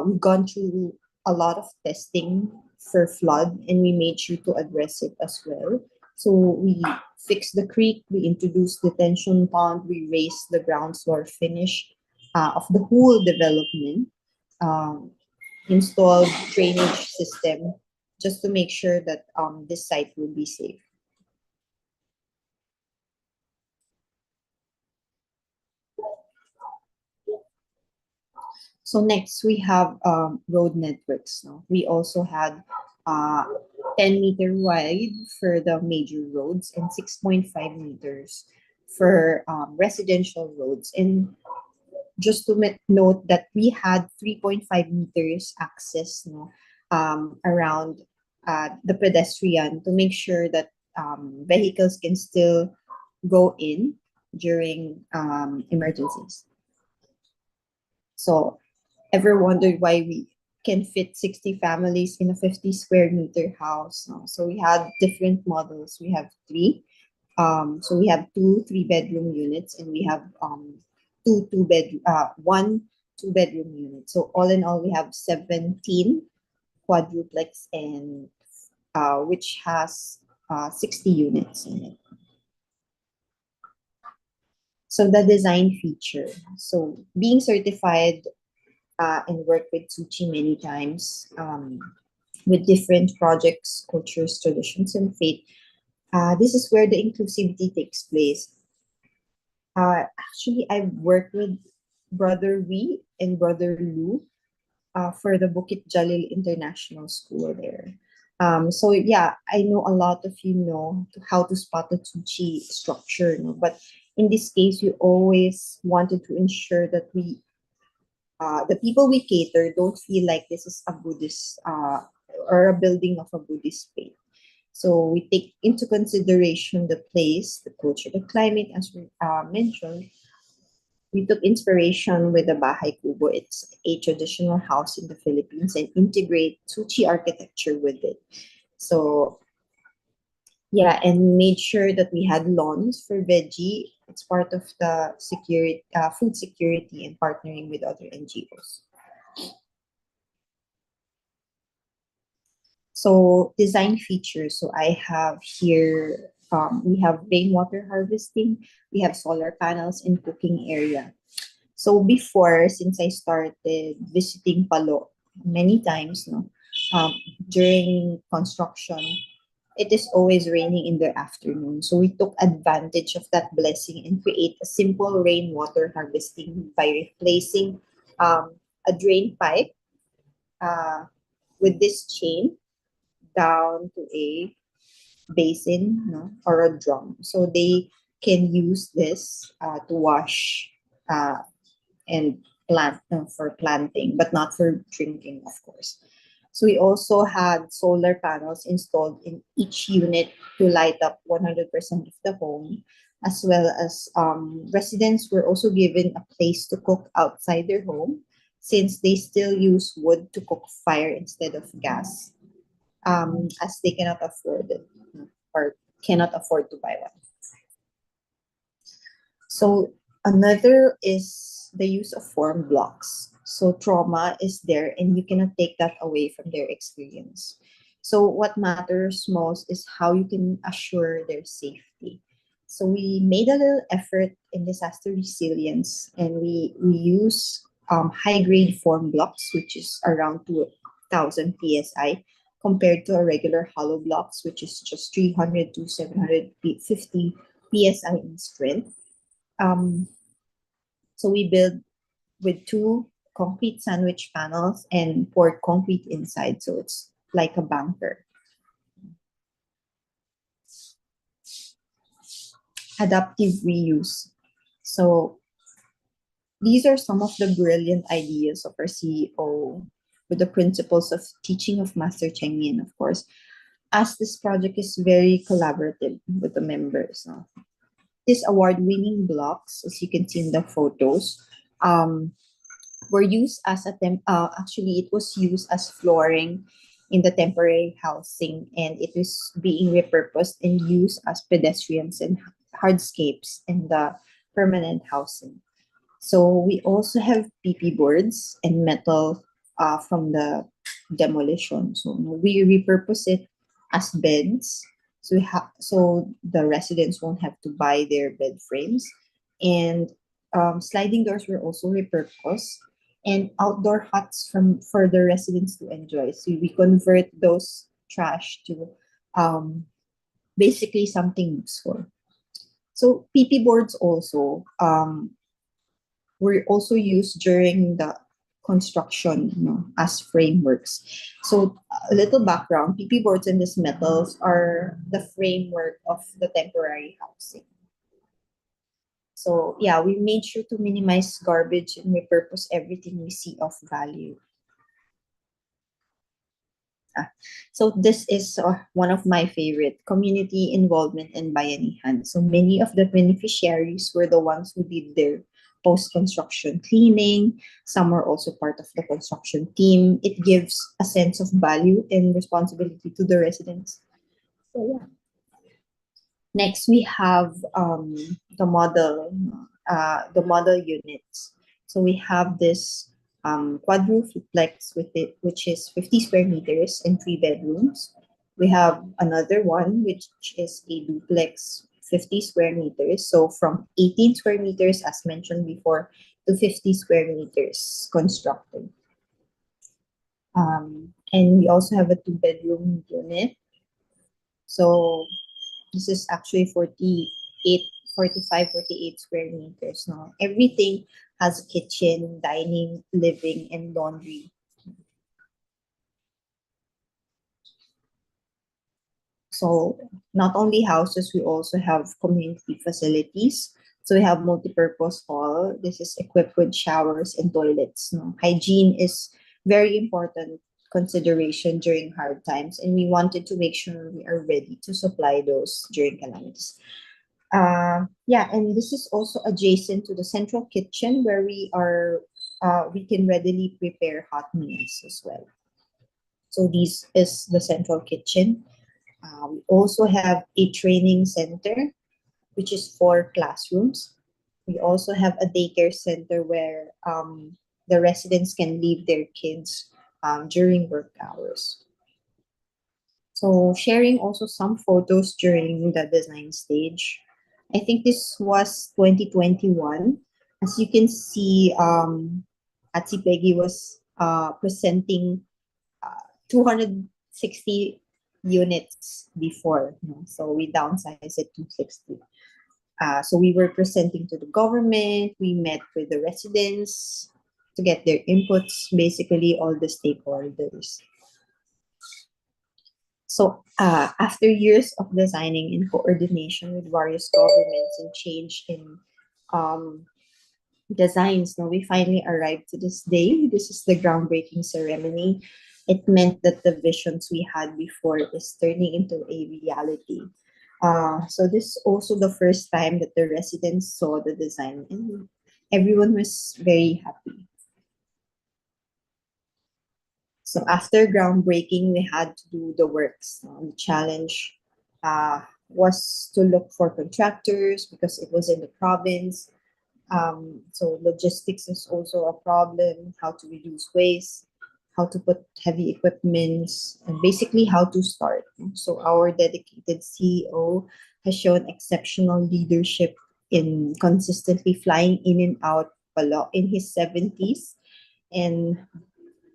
we've gone through a lot of testing for flood, and we made sure to address it as well. So we fixed the creek, we introduced detention pond, we raised the ground floor finish of the whole development, installed drainage system just to make sure that this site will be safe. So next we have road networks. No? We also had 10-meter wide for the major roads and 6.5 meters for residential roads. And just to note that we had 3.5 meters access, no, around the pedestrian to make sure that vehicles can still go in during emergencies. So, ever wondered why we can fit 60 families in a 50 square meter house? No? So we had different models. We have three. So we have two 3-bedroom units, and we have one 2-bedroom unit. So all in all, we have 17 quadruplex, and which has 60 units in it. So the design feature. So being certified and worked with Tzu Chi many times with different projects, cultures, traditions, and faith. This is where the inclusivity takes place. Actually, I've worked with Brother Wee and Brother Lu for the Bukit Jalil International School there. So yeah, I know a lot of you know how to spot the Tzu Chi structure, no? But in this case, we always wanted to ensure that the people we cater don't feel like this is a Buddhist or a building of a Buddhist faith. So we take into consideration the place, the culture, the climate, as we mentioned. We took inspiration with the Bahay Kubo. It's a traditional house in the Philippines, and integrate Tzu Chi architecture with it. So yeah, and made sure that we had lawns for veggie. It's part of the food security, and partnering with other NGOs. So design features. So I have here, we have rainwater harvesting, we have solar panels, and cooking area. So before, since I started visiting Palo many times, no, during construction, it is always raining in the afternoon. So we took advantage of that blessing and create a simple rainwater harvesting by replacing a drain pipe with this chain down to a basin, no, or a drum. So they can use this to wash and plant for planting, but not for drinking, of course. So we also had solar panels installed in each unit to light up 100% of the home, as well as residents were also given a place to cook outside their home, since they still use wood to cook fire instead of gas, as they cannot afford it or cannot afford to buy one. So another is the use of form blocks. So trauma is there, and you cannot take that away from their experience. So what matters most is how you can assure their safety. So we made a little effort in disaster resilience, and we use high-grade form blocks, which is around 2,000 psi, compared to a regular hollow blocks, which is just 300 to 750 psi in strength. So we build with 2 concrete sandwich panels and poured concrete inside, so it's like a bunker. Adaptive reuse. So these are some of the brilliant ideas of our CEO with the principles of teaching of Master Cheng Yin, of course, as this project is very collaborative with the members. These award-winning blocks, as you can see in the photos, were used as actually it was used as flooring in the temporary housing, and it is being repurposed and used as pedestrians and hardscapes in the permanent housing. So we also have PP boards and metal from the demolition. So we repurpose it as beds. So the residents won't have to buy their bed frames, and sliding doors were also repurposed, and outdoor huts for the residents to enjoy. So we convert those trash to basically something useful. So PP boards also were also used during the construction, as frameworks. So a little background, PP boards and these metals are the framework of the temporary housing. So yeah, we made sure to minimize garbage and repurpose everything we see of value. So this is one of my favorite, community involvement and bayanihan. So many of the beneficiaries were the ones who did their post-construction cleaning. Some were also part of the construction team. It gives a sense of value and responsibility to the residents. So yeah. Next, we have the model units. So we have this quadroof duplex with it, which is 50 square meters and 3 bedrooms. We have another one, which is a duplex, 50 square meters. So from 18 square meters, as mentioned before, to 50 square meters constructed. And we also have a 2-bedroom unit. So this is actually 48 square meters. No? Everything has a kitchen, dining, living, and laundry. So not only houses, we also have community facilities. So we have multipurpose hall. This is equipped with showers and toilets. No? Hygiene is very important consideration during hard times, and we wanted to make sure we are ready to supply those during calamities. Yeah, and this is also adjacent to the central kitchen where we can readily prepare hot meals as well. So this is the central kitchen. We also have a training center, which is 4 classrooms. We also have a daycare center where the residents can leave their kids during work hours. So sharing also some photos during the design stage. I think this was 2021. As you can see, Atsi Peggy was presenting 260 units before. So we downsized it to 60. So we were presenting to the government. We met with the residents to get their inputs, basically all the stakeholders. So after years of designing in coordination with various governments and change in designs, now we finally arrived to this day. This is the groundbreaking ceremony. It meant that the visions we had before is turning into a reality. So this is also the first time that the residents saw the design, and everyone was very happy. So after groundbreaking, we had to do the works. The challenge was to look for contractors because it was in the province. So logistics is also a problem, how to reduce waste, how to put heavy equipment, and basically how to start. So our dedicated CEO has shown exceptional leadership in consistently flying in and out in his 70s, and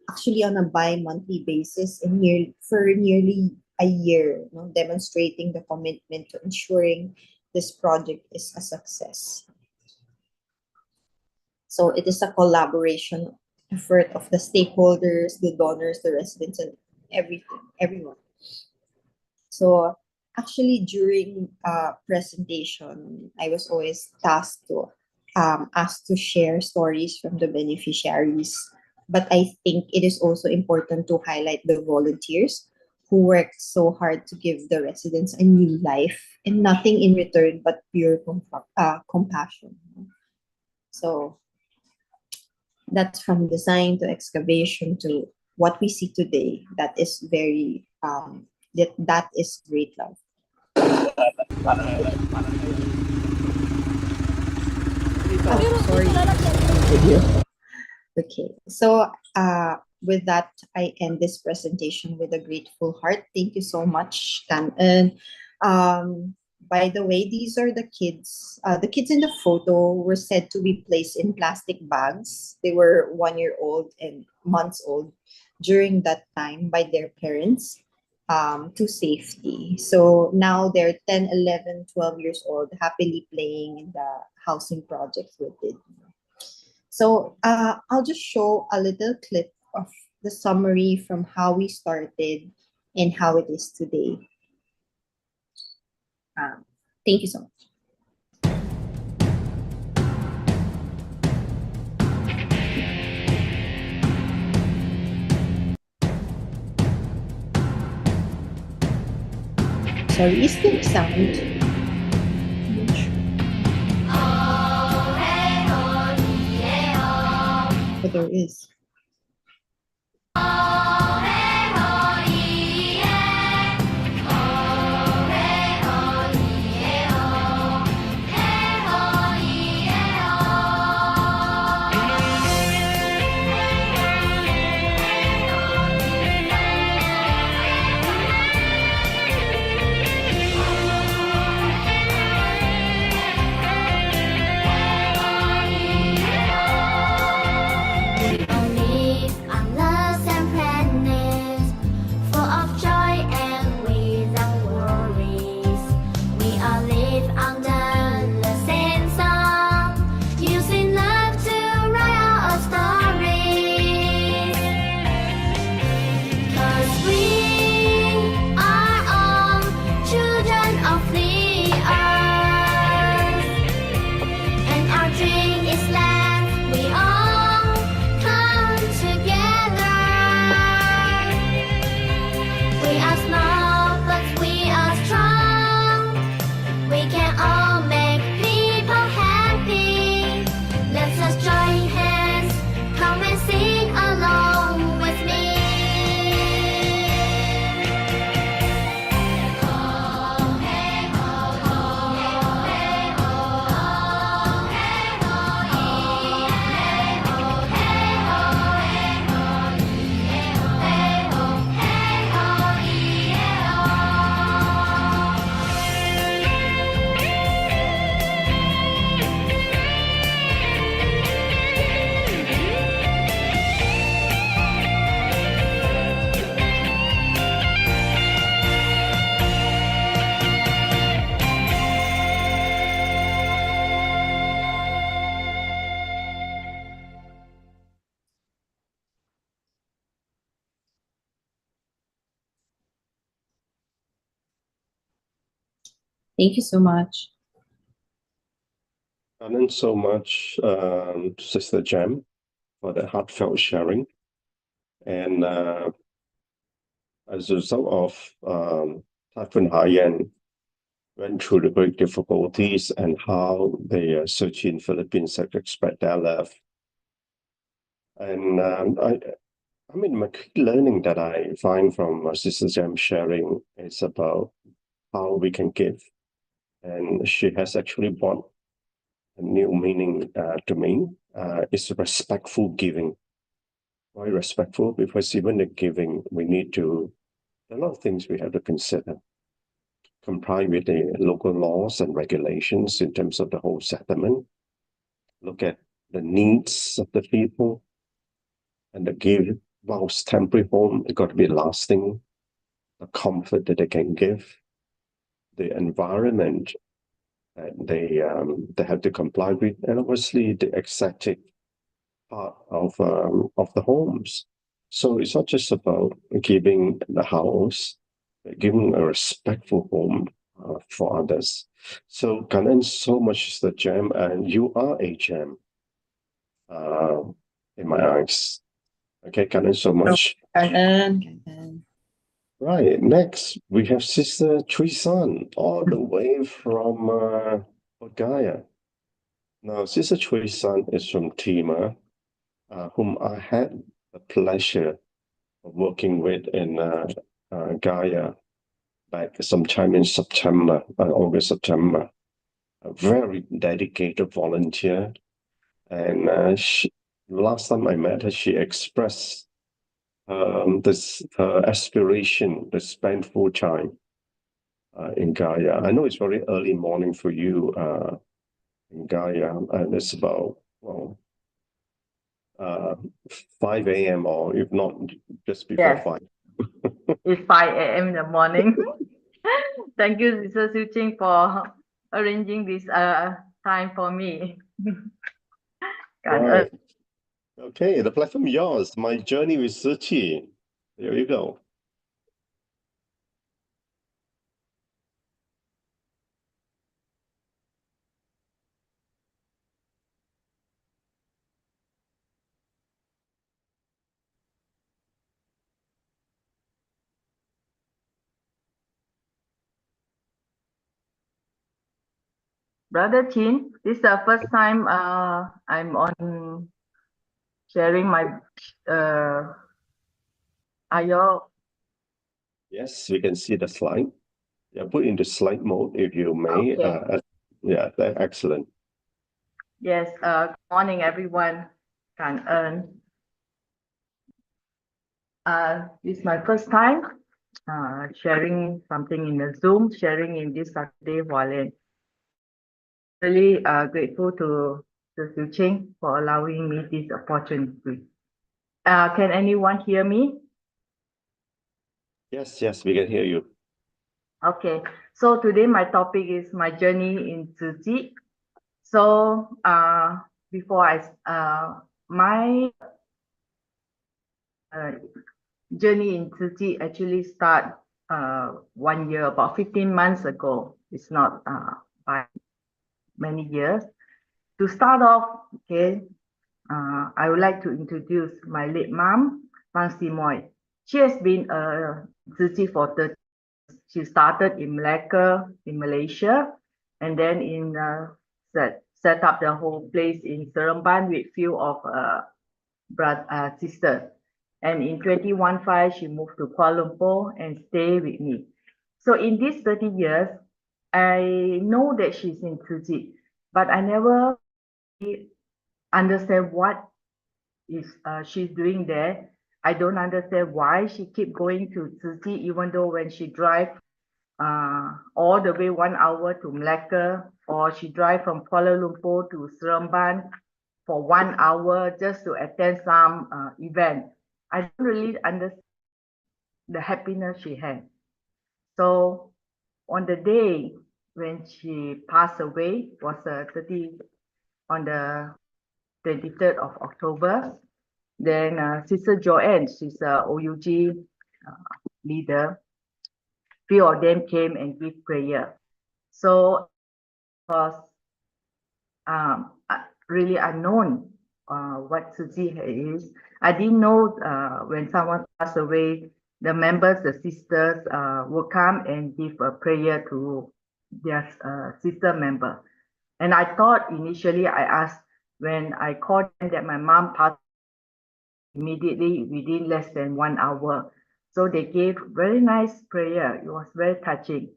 actually on a bi-monthly basis for nearly a year, demonstrating the commitment to ensuring this project is a success. So it is a collaboration effort of the stakeholders, the donors, the residents, and everyone. So actually during presentation, I was always asked to share stories from the beneficiaries. But I think it is also important to highlight the volunteers who work so hard to give the residents a new life and nothing in return but pure compassion. So that's from design to excavation to what we see today. That is very that is great love. Oh, sorry. Okay, so with that, I end this presentation with a grateful heart. Thank you so much, Tan. By the way, these are the kids. The kids in the photo were said to be placed in plastic bags. They were 1 year old and months old during that time by their parents to safety. So now they're 10, 11, 12 years old, happily playing in the housing projects we did. So I'll just show a little clip of the summary from how we started and how it is today. Thank you so much. Sorry, is there sound? But there is. Thank you so much. Thanks so much, Sister Jam, for the heartfelt sharing. And as a result of Typhoon Haiyan went through the great difficulties and how the Tzu Chi in Philippines have expressed their love. And I mean, my key learning that I find from Sister Jam sharing is about how we can give. And she has actually brought a new meaning to me. It's respectful giving. Why respectful? Because even the giving, we need to, there are a lot of things we have to consider. Comply with the local laws and regulations in terms of the whole settlement. Look at the needs of the people. And the give, whilst temporary home, it got to be lasting. The comfort that they can give. The environment that they have to comply with. And obviously the aesthetic part of the homes. So it's not just about giving the house, but giving a respectful home for others. So Kanan, so much is the gem, and you are a gem in my eyes. Okay, Kanan, so much. Right, next we have Sister Chuey all the way from Bodhgaya. Now, Sister Chuey is from Timor, whom I had the pleasure of working with in Gaia back sometime in September, August, September. A very dedicated volunteer. And last time I met her, she expressed her aspiration to spend full time in Gaia. I know it's very early morning for you in Gaia, and it's about, well, 5 a.m. or if not, just before 5. It's 5 a.m. in the morning. Thank you, Sister Su Ching, for arranging this time for me. Right. Okay, the platform is yours. My journey with Tzu Chi. Here you go. Brother Chin, this is the first time I'm on sharing my are you Yes, we can see the slide. Yeah, put into slide mode if you may. okay? Yeah, excellent. Yes, good morning everyone. Can earn. This is my first time sharing something in the Zoom, sharing in this Saturday Hualien. Really grateful to Su Ching for allowing me this opportunity. Can anyone hear me? Yes, we can hear you. Okay, so today my topic is my journey in Tzu Chi. So before my journey in Tzu Chi actually start 1 year, about 15 months ago. It's not by many years. To start off, okay, I would like to introduce my late mom, Pan Simoy. She has been a Tzu Chi for 30 years. She started in Malacca, in Malaysia, and then set up the whole place in Seremban with few of sisters. And in 2015, she moved to Kuala Lumpur and stay with me. So in these 30 years, I know that she's in Tzu Chi, but I never understand what is she's doing there. I don't understand why she keep going to Tzu Chi, even though when she drive all the way 1 hour to Malacca, or she drive from Kuala Lumpur to Seremban for 1 hour just to attend some event. I don't really understand the happiness she had. So on the day when she passed away, was on the 23rd of October. Then Sister Joanne, she's a OUG leader. Few of them came and give prayer. So it was really unknown what Tzu Chi is. I didn't know when someone passed away, the members, the sisters will come and give a prayer to their sister member. And I thought initially, I asked when I called them that my mom passed immediately within less than 1 hour. So they gave very nice prayer. It was very touching.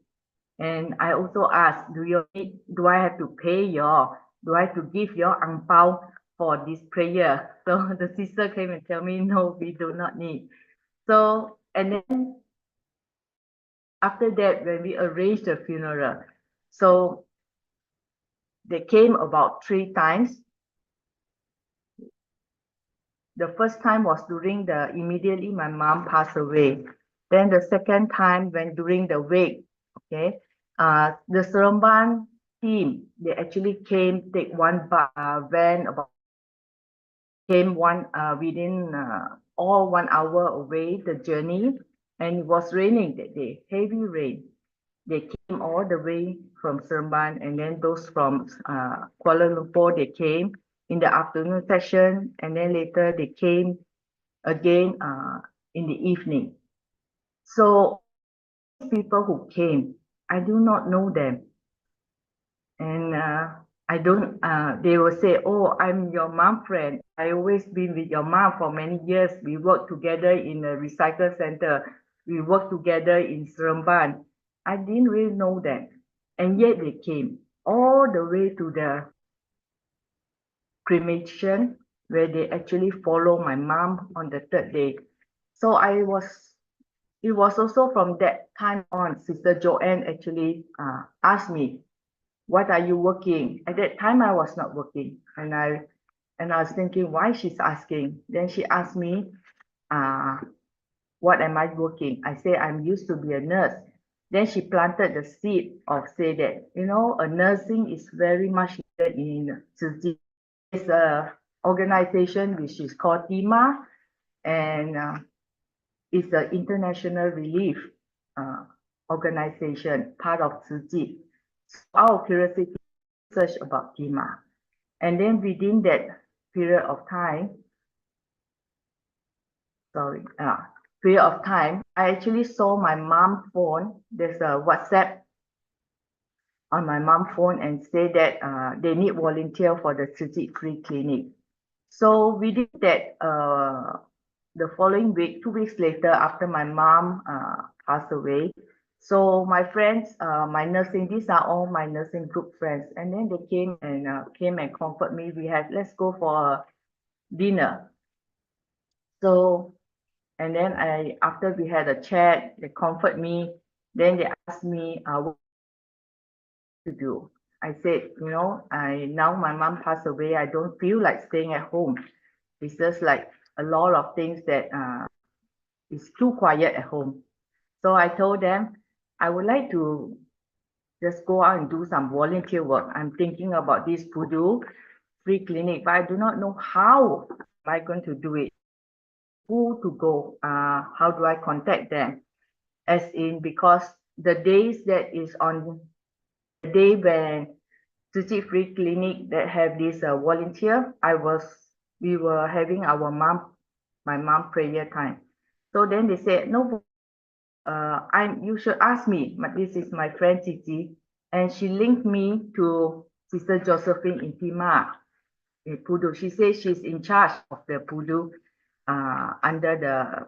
And I also asked, do I have to pay your, do I have to give your ang pao for this prayer? So the sister came and tell me, no, we do not need. So, and then after that, when we arranged the funeral, so they came about 3 times. The first time was during immediately my mom passed away. Then the second time when during the wake, okay, the Seremban team, they actually came, take one van about, came within all 1 hour away, the journey, and it was raining that day, heavy rain. They came all the way from Seremban, and then those from Kuala Lumpur, they came in the afternoon session, and then later they came again in the evening. So people who came, I do not know them. And I don't, they will say, oh, I'm your mom friend. I always been with your mom for many years. We work together in a recycle center. We work together in Seremban. I didn't really know them. And yet they came all the way to the cremation where they actually follow my mom on the 3rd day. So it was also from that time on, Sister Joanne actually asked me, what are you working? At that time, I was not working. And I was thinking, why she's asking? Then she asked me, what am I working? I say, I'm used to be a nurse. Then she planted the seed of say that, a nursing is very much needed in Tzu Chi. There's organization which is called TIMA, and it's an international relief organization, part of Tzu Chi. So our curiosity search about TIMA. And then within that period of time, I actually saw my mom's phone. There's a WhatsApp on my mom's phone and say that they need volunteer for the Tzu Chi free clinic. So we did that the following week, 2 weeks later, after my mom passed away. So my friends, my nursing, these are all my nursing group friends, and then they came and comfort me. Let's go for a dinner. So, and then after we had a chat, they comfort me. Then they asked me what to do. I said, now my mom passed away. I don't feel like staying at home. It's just like a lot of things that it's too quiet at home. So I told them I would like to just go out and do some volunteer work. I'm thinking about this Pudu free clinic, but I do not know how am I going to do it. Who to go? How do I contact them? As in, because the days that is on the day when Tzu Chi free clinic that have this volunteer, we were having my mom prayer time. So then they said, no, you should ask me. But this is my friend Tzu Chi, and she linked me to Sister Josephine in Tima, in Pudu. She says she's in charge of the Pudu under the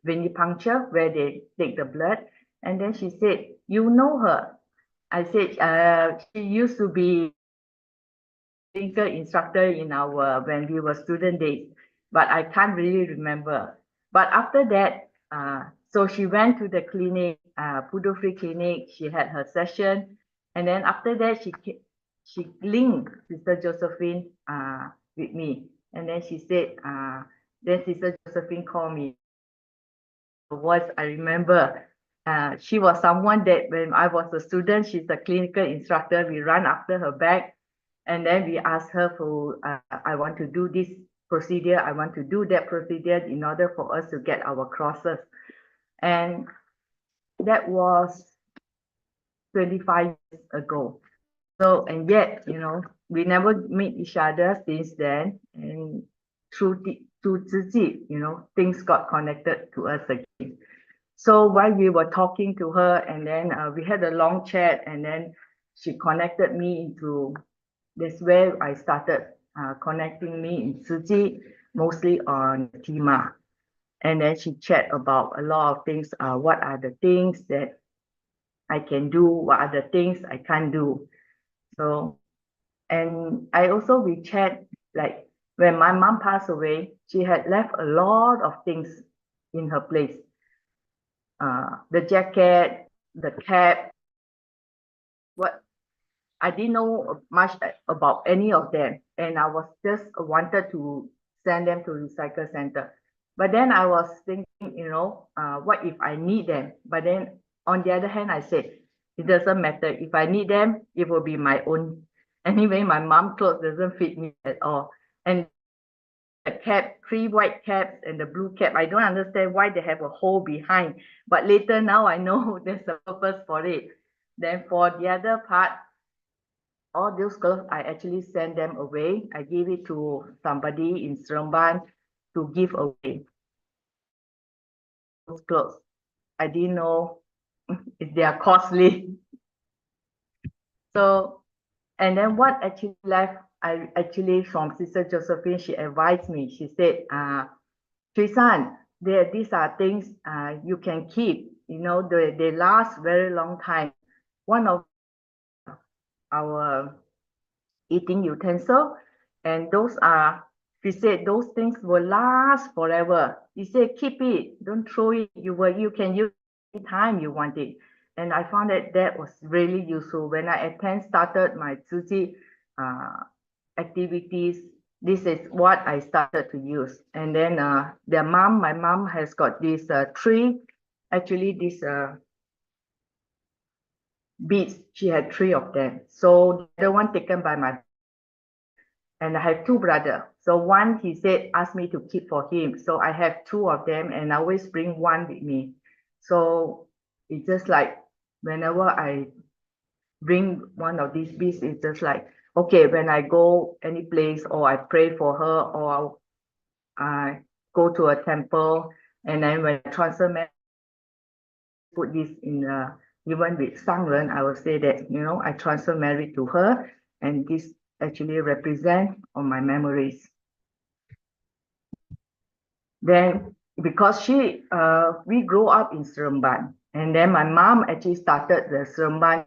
venipuncture where they take the blood. And then she said, you know her. I said, she used to be clinical instructor in when we were student days, but I can't really remember. But after that, so she went to the clinic, Pudu Free Clinic. She had her session, and then after that, she linked Sister Josephine with me, and then she said, then Sister Josephine called me. Her voice, I remember. She was someone that when I was a student, she's a clinical instructor. We run after her back. And then we asked her for, I want to do this procedure, I want to do that procedure in order for us to get our crosses. And that was 25 years ago. So, and yet, we never meet each other since then. And through Tzu Chi, things got connected to us again. So while we were talking to her, and then we had a long chat, and then she connected me into, that's where I started connecting me in Tzu Chi, mostly on Tima. And then she chat about a lot of things. What are the things that I can do? What are the things I can't do? So, and we chat, like when my mom passed away, she had left a lot of things in her place. The jacket, the cap, I didn't know much about any of them, and I was just wanted to send them to recycle center. But then I was thinking, what if I need them? But then on the other hand, I said, it doesn't matter. If I need them, it will be my own. Anyway, my mom clothes doesn't fit me at all. And the cap, 3 white caps and the blue cap, I don't understand why they have a hole behind. But later now I know there's a purpose for it. Then for the other part, all those clothes, I actually send them away. I give it to somebody in Seremban to give away. Those clothes, I didn't know if they are costly. So, and then what actually left, I actually from Sister Josephine, she advised me. She said, Chuey, these are things you can keep. They last very long time. One of our eating utensil, and she said those things will last forever. She said keep it, don't throw it. You can use it anytime you want it. And I found that was really useful when I started my Tzu Chi activities. This is what I started to use. And then my mom has got this tree. Actually, this beads, she had 3 of them. So the one taken by my, and I have 2 brothers. So one, he said, asked me to keep for him. So I have two of them and I always bring one with me. So it's just like whenever I bring one of these beads, it's just like, okay, when I go any place or I pray for her or I go to a temple, and then when I transfer, put this in even with Sangren, I will say that, you know, I transfer Mary to her, and this actually represent on my memories. Then because we grew up in Seremban, and then my mom actually started the Seremban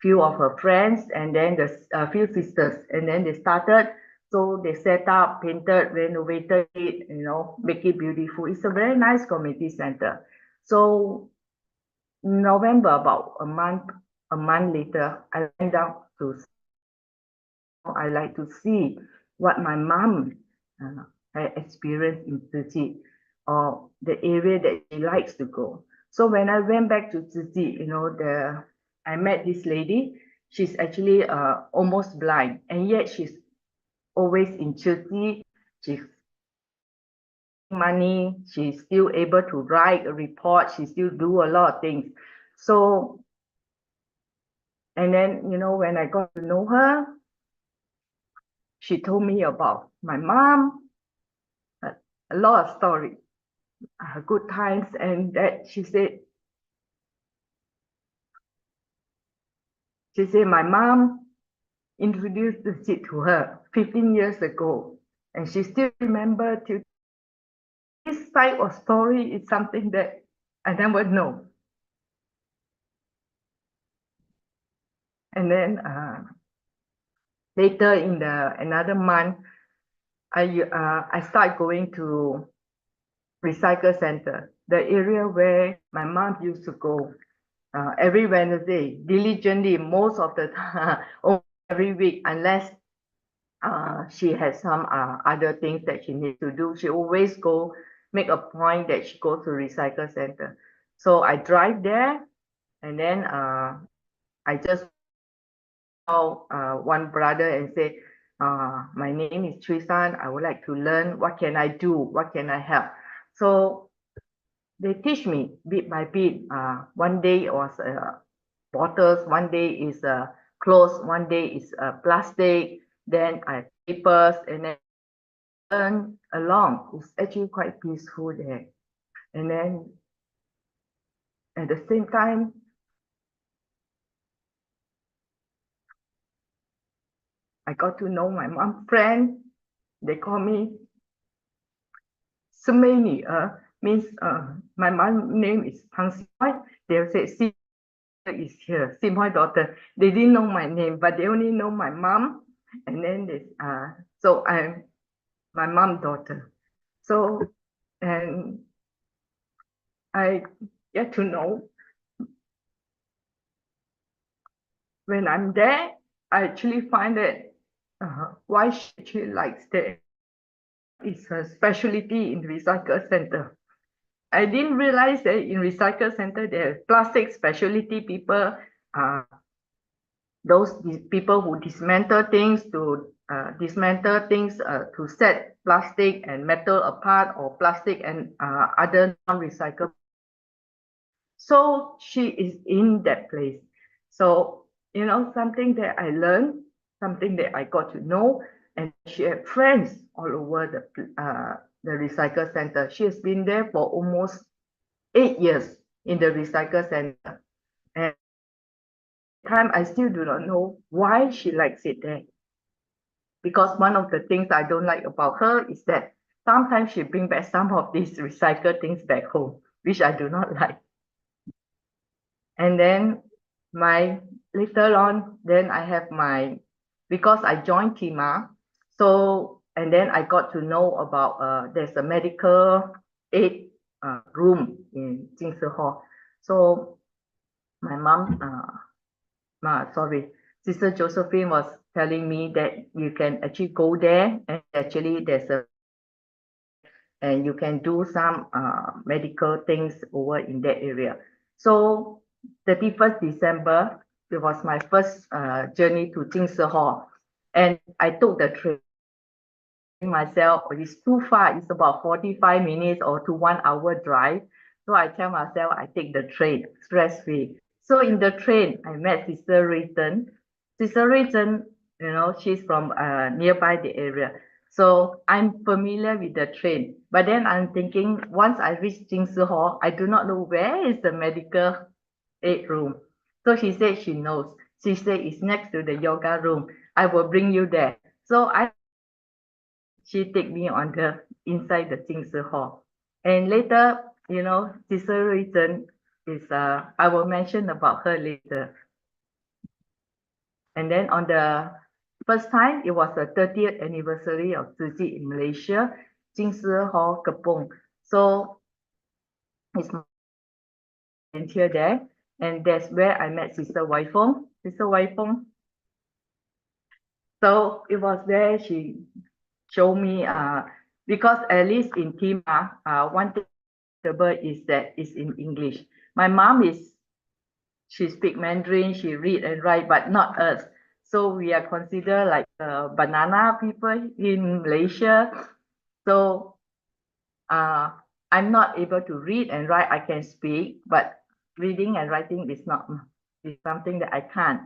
few of her friends, and then a few sisters, and then they started. So they set up, painted, renovated it, you know, make it beautiful. It's a very nice community center. So November, about a month later, I went down to. I like to see what my mom had experienced in Tzu Chi, or the area that she likes to go. So when I went back to Tzu Chi, you know, I met this lady. She's actually almost blind, and yet she's always in Tzu Chi. She's money. She's still able to write a report. She still do a lot of things. So, and then, you know, when I got to know her, she told me about my mom, a lot of stories, good times, and that she said my mom introduced the seed to her 15 years ago, and she still remember to this type of story is something that I never know. And then later in another month, I start going to recycle center, the area where my mom used to go every Wednesday, diligently, most of the time, every week, unless she has some other things that she needs to do. She always make a point that she goes to recycle center. So I drive there, and then I just call one brother and say, my name is Chuey. I would like to learn. What can I do? What can I help? So they teach me bit by bit. One day it was bottles, one day is clothes, one day is plastic, then papers, and then learn along. It's actually quite peaceful there. And then at the same time, I got to know my mom's friend. They call me Sumeni, means my mom's name is Pang Simoi. They'll say Sim is here, Simoi daughter. They didn't know my name, but they only know my mom. And then so I'm my mom's daughter. So, and I get to know when I'm there, I actually find that why she actually likes that is her specialty in recycle center. I didn't realize that in recycle center there are plastic specialty people, those people who dismantle things to set plastic and metal apart, or plastic and other non-recyclable. So she is in that place. So, you know, something that I learned, something that I got to know, and she had friends all over the recycle center. She has been there for almost 8 years in the recycle center. And at the time, I still do not know why she likes it there. Because one of the things I don't like about her is that sometimes she brings back some of these recycled things back home, which I do not like. And then later on, then I have because I joined TIMA, so, and then I got to know about there's a medical aid room in Jingsi Hall. So my mom, Sister Josephine was telling me that you can actually go there, and actually and you can do some medical things over in that area. So 31st December, it was my first journey to Jingsi Hall. And I took the train myself. It's too far. It's about 45 minutes or to 1 hour drive. So I tell myself I take the train, stress free. So in the train, I met Sister Rayton. Sister Rayton, she's from nearby the area. So I'm familiar with the train. But then I'm thinking, once I reach Jingsi Hall, I do not know where is the medical aid room. So she said she knows. She said it's next to the yoga room. I will bring you there. So she take me on the inside the Jingsi Hall. And later, Sister Rayton is I will mention about her later. And then on the first time, it was the 30th anniversary of Tzu Chi in Malaysia, Jingsi Hall, Kepong. So it's volunteer there, and that's where I met Sister Wai Fong. Sister Wai Fong. So it was there she showed me because at least in Tima, one thing is that it's in English. My mom she speak Mandarin, she read and write, but not us. So we are considered like banana people in Malaysia. So I'm not able to read and write. I can speak, but reading and writing is something that I can't.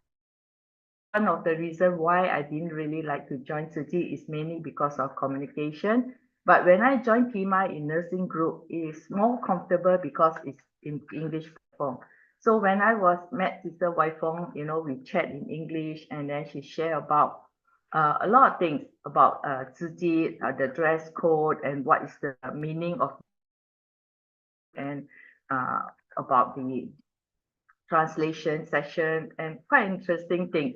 One of the reasons why I didn't really like to join Tzu Chi is mainly because of communication. But when I joined Kima in nursing group, it's more comfortable because it's in English form. So when I met Sister Wai Fong, we chat in English, and then she shared about a lot of things about Tzu Chi, the dress code, and what is the meaning of, and about the translation session, and quite interesting things.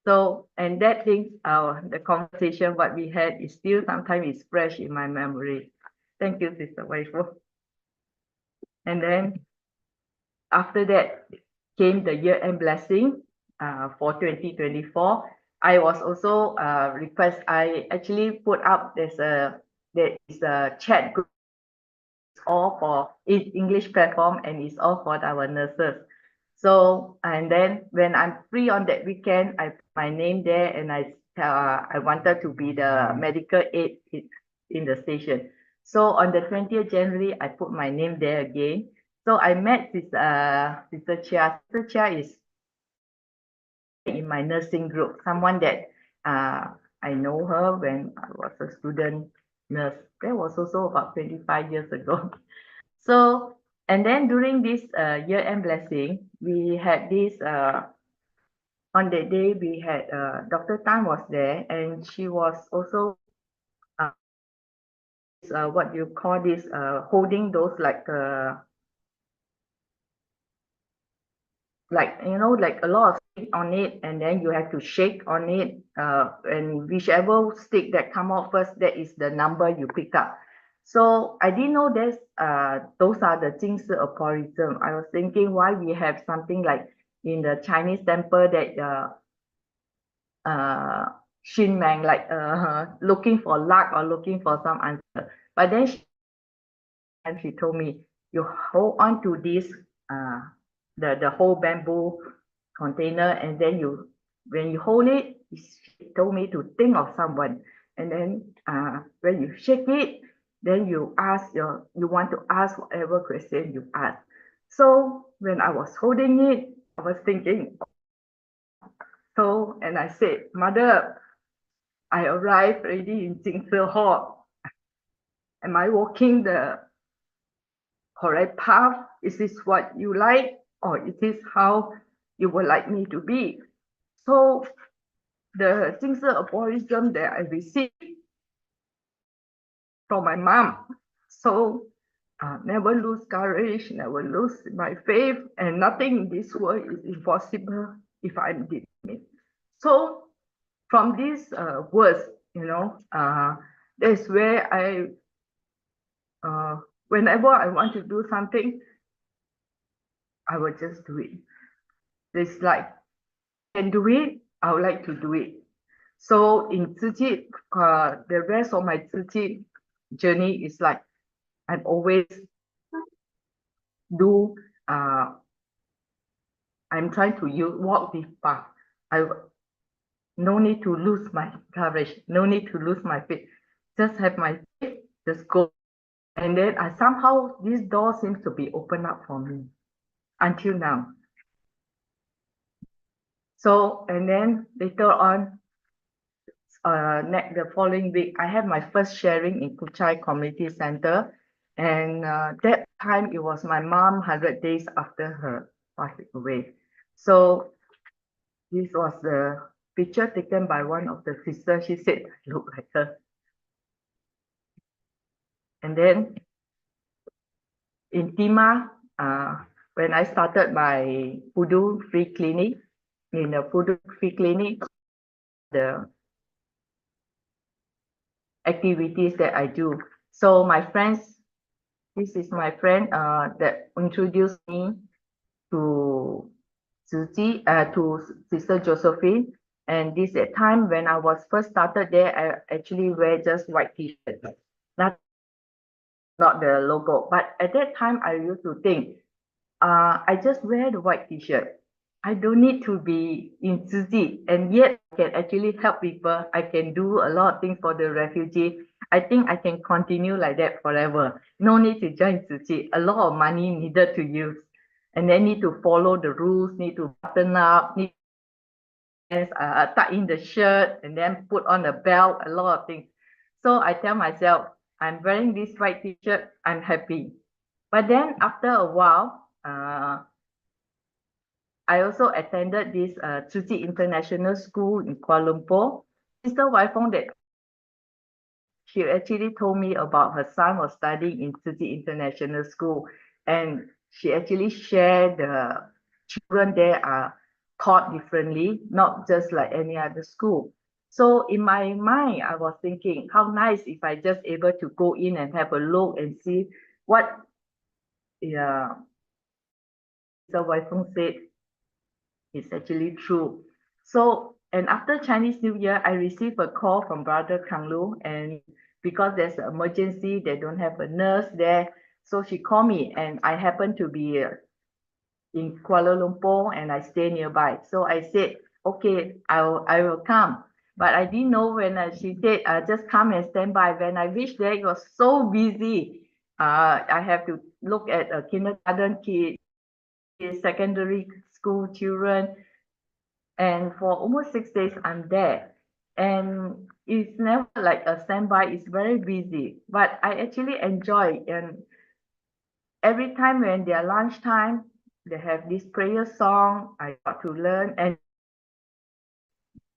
So, and that thing, the conversation what we had is still sometimes is fresh in my memory. Thank you, Sister Waifu. And then after that came the year-end blessing for 2024. I was also I actually put up there is a chat group. It's all for English platform, and it's all for our nurses. So, and then when I'm free on that weekend, I put my name there, and I wanted to be the medical aid in the station. So on the 20th January, I put my name there again. So I met this Sister Chia. Sister Chia is in my nursing group, someone that I know her when I was a student nurse. That was also about 25 years ago. So, and then during this year-end blessing, we had this, on that day, we had Dr. Tan was there, and she was also, what you call this, holding those like like a lot of stick on it, and then you have to shake on it, and whichever stick that come out first, that is the number you pick up. So I didn't know those are the Jingsi aphorism. I was thinking why we have something like in the Chinese temple that Xin Mang, like looking for luck or looking for some answer. But then she told me, you hold on to this the whole bamboo container, and then when you hold it, she told me to think of someone, and then when you shake it, then you want to ask whatever question you ask. So when I was holding it, I was thinking, so, and I said, Mother, I arrived already in Jingsi Hall. Am I walking the correct path? Is this what you like, or is this how you would like me to be? So the Jingsi aphorism that I received from my mom. So never lose courage, never lose my faith, and nothing in this world is impossible if I'm determined. So from these words, that's where whenever I want to do something, I will just do it. It's like, I can do it, I would like to do it. So in Tzu Chi, the rest of my Tzu Chi journey is like, I'm always I'm trying to walk this path. no need to lose my courage, no need to lose my faith. Just have my faith, just go. And then somehow this door seems to be opened up for me until now. So, and then later on, the following week, I had my first sharing in Tzu Chi Community Center. And that time it was my mom 100 days after her passing away. So this was the picture taken by one of the sisters. She said, I look like her. And then in Tima, when I started my Pudu free clinic, in the Pudu free clinic, the activities that I do. So my friends, this is my friend that introduced me to Tzu Chi, to Sister Josephine. And this time when I was first started there, I actually wear just white t-shirt, not the logo. But at that time, I used to think, I just wear the white t-shirt. I don't need to be in Tzu Chi, and yet I can actually help people. I can do a lot of things for the refugee. I think I can continue like that forever. No need to join Tzu Chi. A lot of money needed to use, and then need to follow the rules, need to button up, need to tuck in the shirt, and then put on a belt, a lot of things. So I tell myself, I'm wearing this white t-shirt, I'm happy. But then after a while, I also attended this Tzu Chi International School in Kuala Lumpur. Sister Waifong, that she actually told me about her son was studying in Tzu Chi International School, and she actually shared the children there are taught differently, not just like any other school. So in my mind, I was thinking, how nice if I just able to go in and have a look and see what Sister Waifong said is actually true. So, and after Chinese New Year, I received a call from Brother Kang Lu, and because there's an emergency, they don't have a nurse there. So she called me, and I happened to be in Kuala Lumpur, and I stay nearby. So I said, okay, I will come. But I didn't know when she said, just come and stand by. When I reached there, it was so busy. I have to look at a kindergarten kid, secondary school children, and for almost 6 days I'm there, and it's never like a standby. It's very busy, but I actually enjoy. And every time when their lunchtime, they have this prayer song I got to learn, and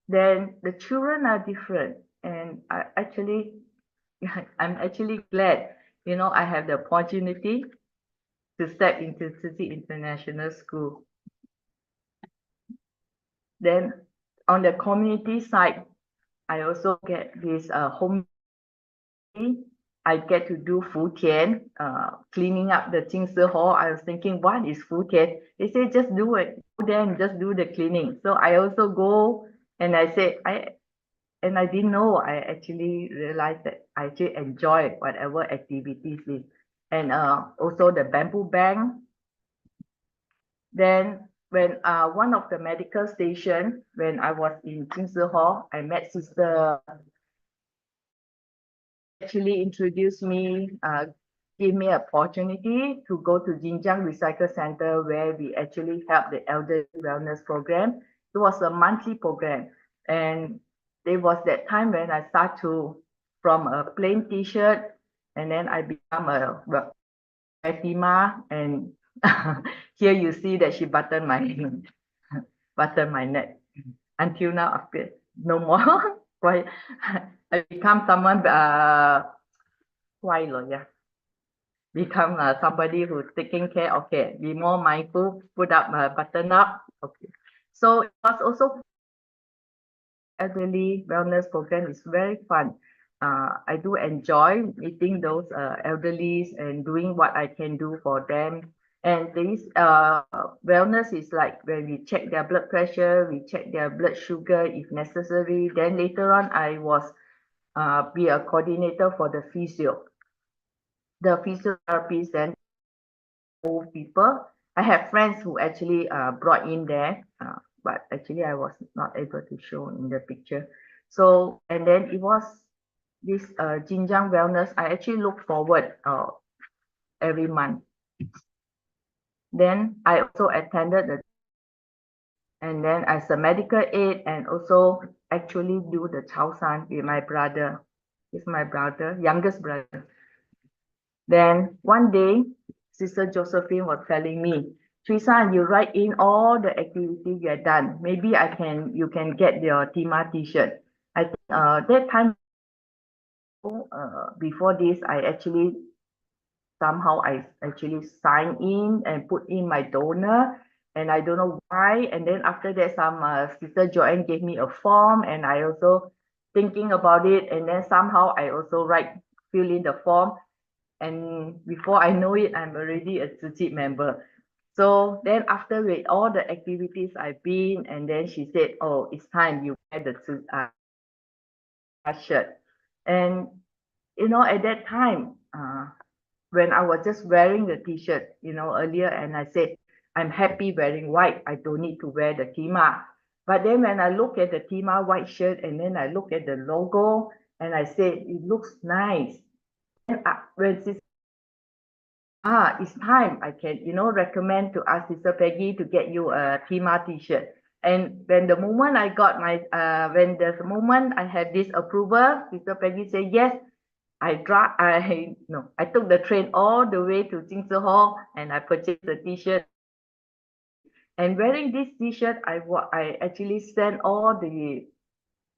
then the children are different, and I'm actually glad, I have the opportunity to step into Tzu Chi International School. Then on the community side, I also get this home. I get to do Fu Tian, cleaning up the Jingsi Hall. I was thinking, what is Fu Tian? They say just do it, go there and just do the cleaning. So I also go, and I say I didn't know. I actually realized that I actually enjoy whatever activities is, and also the bamboo bank. Then when one of the medical station, when I was in Jingsi Hall, I met Sister. Actually introduced me, give me opportunity to go to Jinjiang Recycle Center, where we actually help the elder wellness program. It was a monthly program, and there was that time when I start to, from a plain t-shirt, and then I become a Fatima, and here you see that she buttoned my neck. Until now, after no more. Why I become someone become somebody who's taking care. Okay, be more mindful, put up button up. Okay, so it was also elderly wellness program is very fun. I do enjoy meeting those elderlies and doing what I can do for them. And this wellness is like when we check their blood pressure, we check their blood sugar if necessary. Then later on, I was be a coordinator for the physio. The physiotherapist and old people. I have friends who actually brought in there but actually I was not able to show in the picture. So, and then it was this Jinjiang Wellness. I actually look forward every month. Then I also attended the, and then as a medical aid, and also actually do the Chao San with my brother. He's my brother, youngest brother. Then one day, Sister Josephine was telling me, Teresa, you write in all the activities you have done. Maybe you can get your Tima t-shirt. I think that time before this, somehow I actually signed in and put in my donor, and I don't know why. And then after that, some Sister Joanne gave me a form, and I also thinking about it, and then somehow I also fill in the form, and before I know it, I'm already a Tzu Chi member. So then after with all the activities I've been, and then she said, oh, it's time you wear the shirt. And at that time, when I was just wearing the t-shirt, earlier, and I said, I'm happy wearing white. I don't need to wear the Tima. But then when I look at the Tima white shirt, and then I look at the logo, and I said, it looks nice. And when she said, it's time, I can, recommend to ask Sister Peggy to get you a Tima t-shirt. And when the moment I got moment I had this approval, Sister Peggy said, yes, I took the train all the way to Jingzi Hall, and I purchased the t-shirt. And wearing this t-shirt, I actually sent all the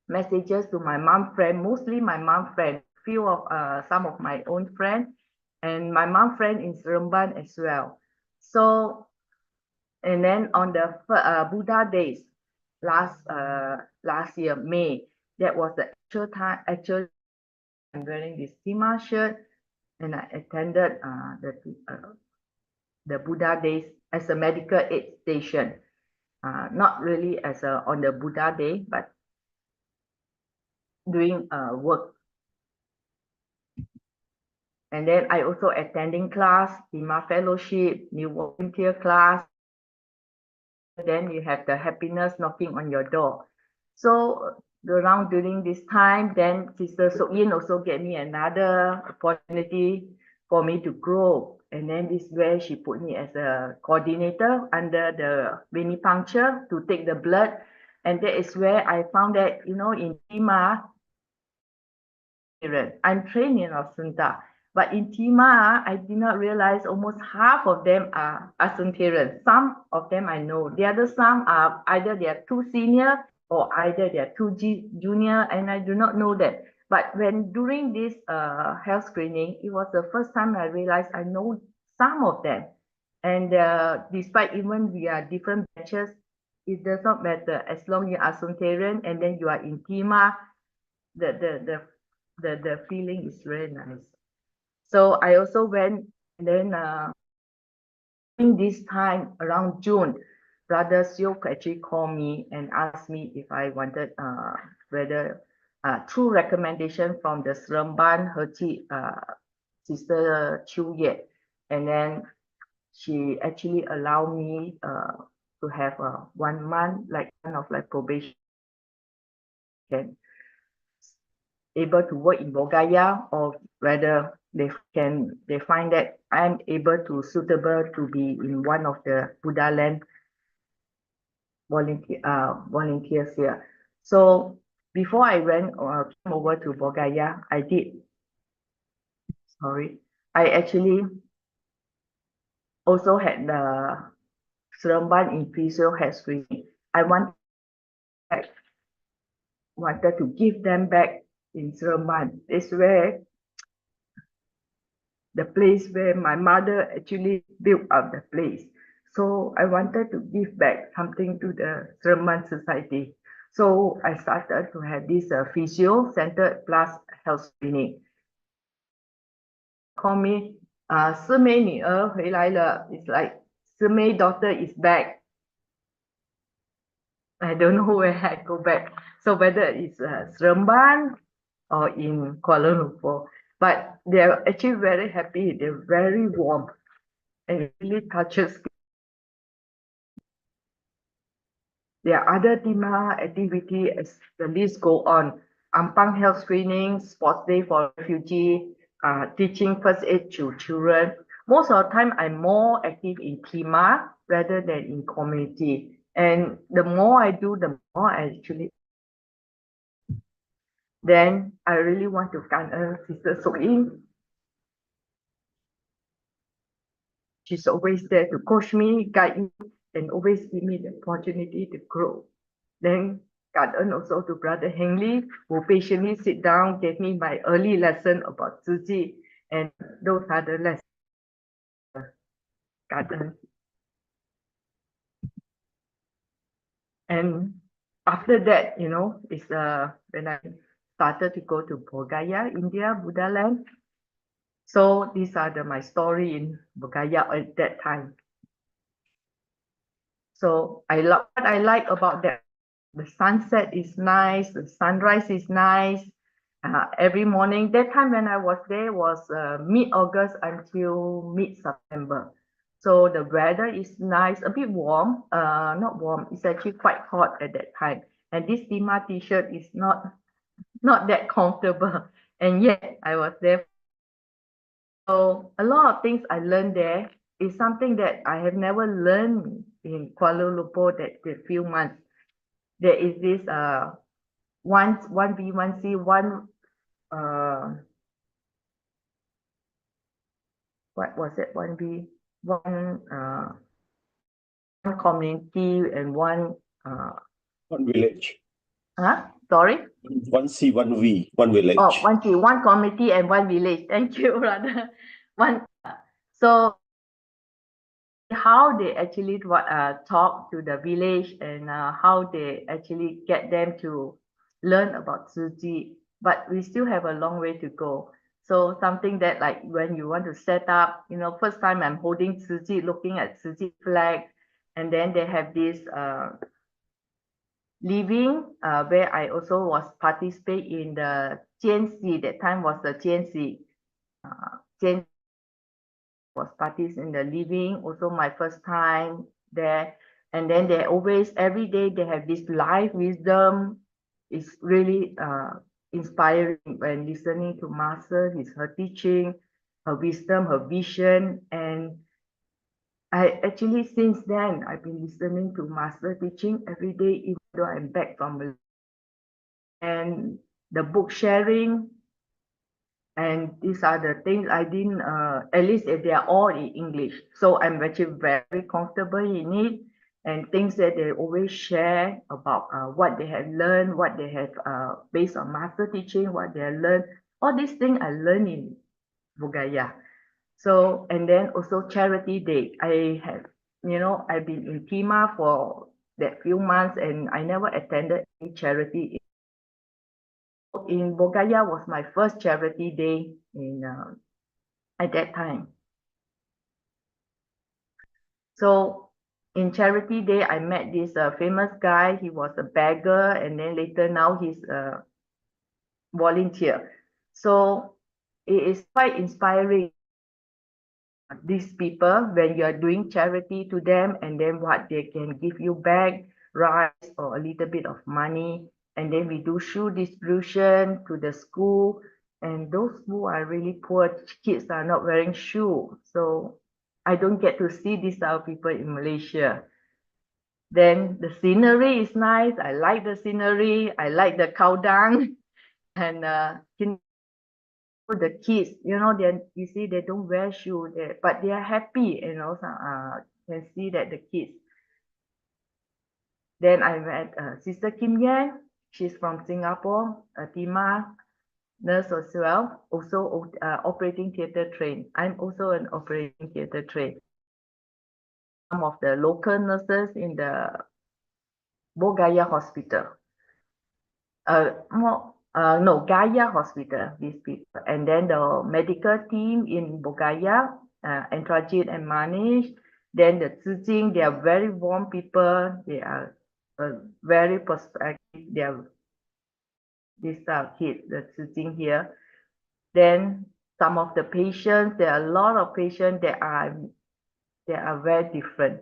messages to my mom friend, mostly my mom friend, some of my own friends, and my mom friend in Seremban as well. So, and then on the Buddha days last year, May, that was the actual I'm wearing this Tima shirt, and I attended the Buddha days as a medical aid station. Not really as on the Buddha day, but doing work. And then I also attending class, Tima fellowship, new volunteer class. Then you have the happiness knocking on your door. So around during this time, then Sister Su Yin also gave me another opportunity for me to grow. And then this is where she put me as a coordinator under the venipuncture to take the blood. And that is where I found that, in Tima, I'm trained in Asunda, but in Tima, I did not realize almost half of them are Asuntarians. Some of them I know. The other some are either they are too senior or either they are too junior, and I do not know that. But when during this health screening, it was the first time I realized I know some of them. And despite even we are different batches, it does not matter as long you are Asuntarian and then you are in Tima. The feeling is very nice. So I also went, and then in this time around June, Brother Siok actually called me and asked me if I wanted whether through recommendation from the Seremban Herchi Sister Chuey, and then she actually allowed me to have 1 month kind of probation, and able to work in Bodhgaya, or whether they find that I'm able to suitable to be in one of the Buddha land volunteers here. So before I came over to Bodhgaya, I actually also had the Seremban Imperial head screening. I wanted to give them back in Seremban. It's where the place where my mother actually built up the place. So I wanted to give back something to the Seremban society. So I started to have this physio center plus health screening. Call me, 师妹女儿回来了. It's like 师妹 daughter is back. I don't know where I go back. So whether it's Seremban or in Kuala Lumpur, but they're actually very happy. They're very warm, and it really touches. There are other Tima activity as the list go on. Ampang health screening, sports day for refugee, teaching first aid to children. Most of the time, I'm more active in Tima rather than in community. And the more I do, the more I actually. Then I really want to thank Sister Su Ching. She's always there to coach me, guide me, and always give me the opportunity to grow. Then God and also to Brother Henley, who patiently sit down, gave me my early lesson about Tzu Chi, and those are the lessons. God. And after that, you know, it's when I started to go to Bodhgaya, India, Buddha land. So these are my story in Bodhgaya at that time. So what I like about that. The sunset is nice, the sunrise is nice. Every morning, that time when I was there was mid-August until mid-September. So the weather is nice, a bit warm, not warm, it's actually quite hot at that time. And this Tima t-shirt is not that comfortable. And yet I was there. So a lot of things I learned there is something that I have never learned in Kuala Lumpur that few months. There is this 1B, 1C, what was it? 1B, one community and one village. Sorry? 1C, 1V, one village. Oh, 1C, one community and one village. Thank you, brother. So how they actually talk to the village and how they actually get them to learn about Tzu Chi, but we still have a long way to go. So something that like when you want to set up, you know, first time I'm holding Tzu Chi, looking at Tzu Chi flag, and then they have this living where I also was participate in the Jianxi. That time was the Jianxi. Jianxi was parties in the living, also my first time there. And then they always, every day they have this life wisdom. It's really inspiring when listening to Master, her teaching, her wisdom, her vision. And I actually, since then, I've been listening to Master teaching every day, even though I'm back from Malaysia. And the book sharing, and these are the things I didn't, at least they are all in English. So I'm actually very comfortable in it, and things that they always share about what they have learned, what they have based on Master teaching, what they have learned. All these things I learned in Bodhgaya. So, and then also Charity Day. I have, you know, I've been in Tima for that few months and I never attended any charity. In Bodhgaya was my first charity day in at that time. So in charity day, I met this famous guy. He was a beggar, and then later now he's a volunteer. So it is quite inspiring. These people, when you are doing charity to them, and then what they can give you back, rice or a little bit of money, and then we do shoe distribution to the school. And those who are really poor kids are not wearing shoe. So I don't get to see these people in Malaysia. Then the scenery is nice. I like the scenery. I like the cow dung. And the kids, you know, you see they don't wear shoe there, but they are happy, you know. Can see that the kids. Then I met Sister Kim Yang. She's from Singapore, a Tima nurse as well, also operating theatre trained. I'm also an operating theatre trained. Some of the local nurses in the Bodhgaya Hospital. No, Gaya Hospital, these people. And then the medical team in Bodhgaya, Antrajit and Manish. Then the Tzu Ching, they are very warm people. They are very perspective. They are these kids, the Tzu Ching here. Then some of the patients, there are a lot of patients that are very different.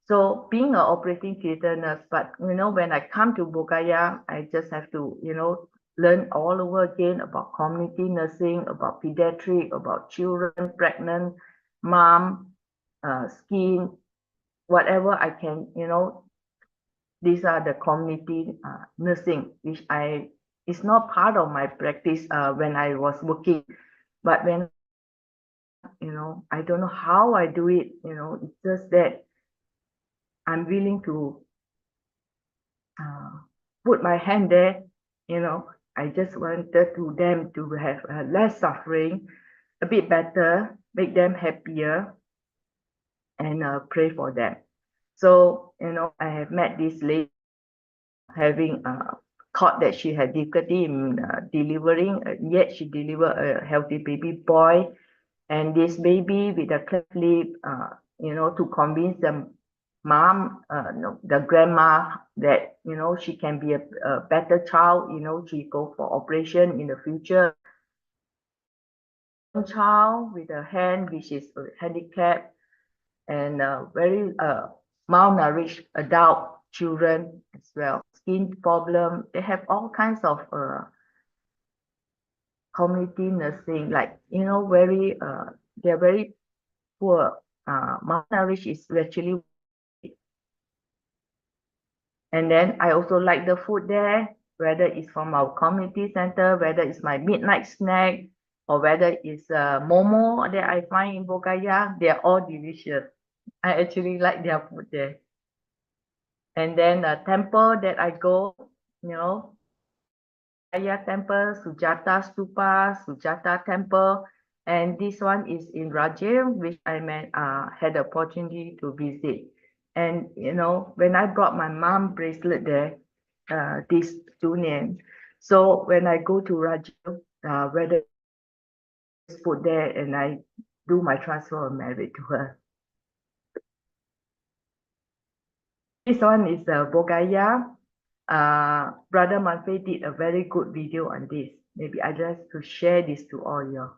So being an operating theater nurse, but when I come to Bodhgaya, I just have to, learn all over again about community nursing, about pediatric, about children, pregnant, mom, skin, whatever I can, these are the community nursing, which it's not part of my practice when I was working, but when, I don't know how I do it, it's just that I'm willing to put my hand there, I just wanted them to have less suffering, a bit better, make them happier, and pray for them. So, I have met this lady having thought that she had difficulty in delivering, yet she delivered a healthy baby boy. And this baby with a cleft lip, to convince the mom, no, the grandma, that she can be a better child, she go for operation in the future. Child with a hand which is handicapped, and very malnourished adult children as well, skin problem. They have all kinds of community nursing, like very they're very poor. Malnourished is actually. And then I also like the food there, whether it's from our community center, whether it's my midnight snack, or whether it's momo that I find in Bodhgaya. They're all delicious. I actually like their food there. And then the temple that I go, Bodhgaya temple, Sujata Stupa, Sujata temple, and this one is in Rajim, which I had the opportunity to visit. And when I brought my mom bracelet there, this 2 年, so when I go to Rajim, whether put there and I do my transfer of marriage to her. This one is Bodhgaya. Brother Manfei did a very good video on this. Maybe I just to share this to all you.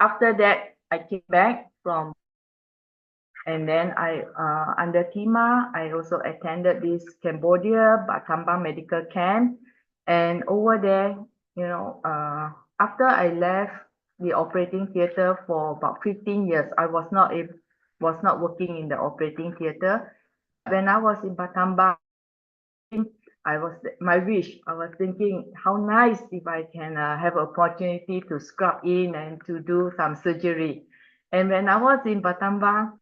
After that, I came back from, and then under TIMA, I also attended this Cambodia Battambang medical camp. And over there, after I left the operating theater for about 15 years, I was not working in the operating theater. When I was in Battambang, my wish. I was thinking how nice if I can have opportunity to scrub in and to do some surgery. And when I was in Battambang,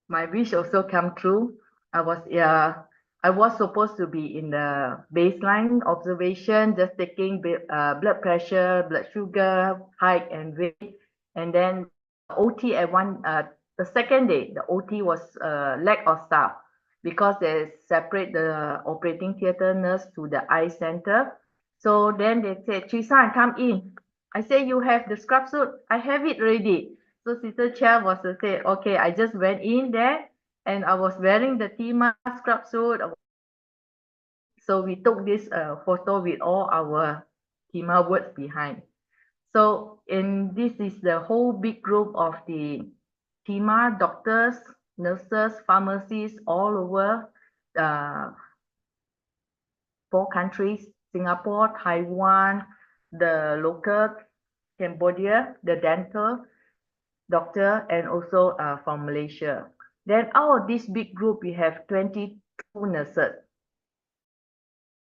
my wish also come true. I was supposed to be in the baseline observation, just taking blood pressure, blood sugar, height and weight, and then OT at the second day, the OT was lack of staff because they separate the operating theater nurse to the eye center. So then they said, Chisan, come in. I say, you have the scrub suit. I have it ready. So Sister Chia was to say, okay, I just went in there and I was wearing the Tima scrub suit. So we took this photo with all our Tima words behind. So this is the whole big group of the Tima doctors, nurses, pharmacists all over 4 countries, Singapore, Taiwan, the local Cambodia, the dental doctor, and also from Malaysia. Then out of this big group, we have 22 nurses.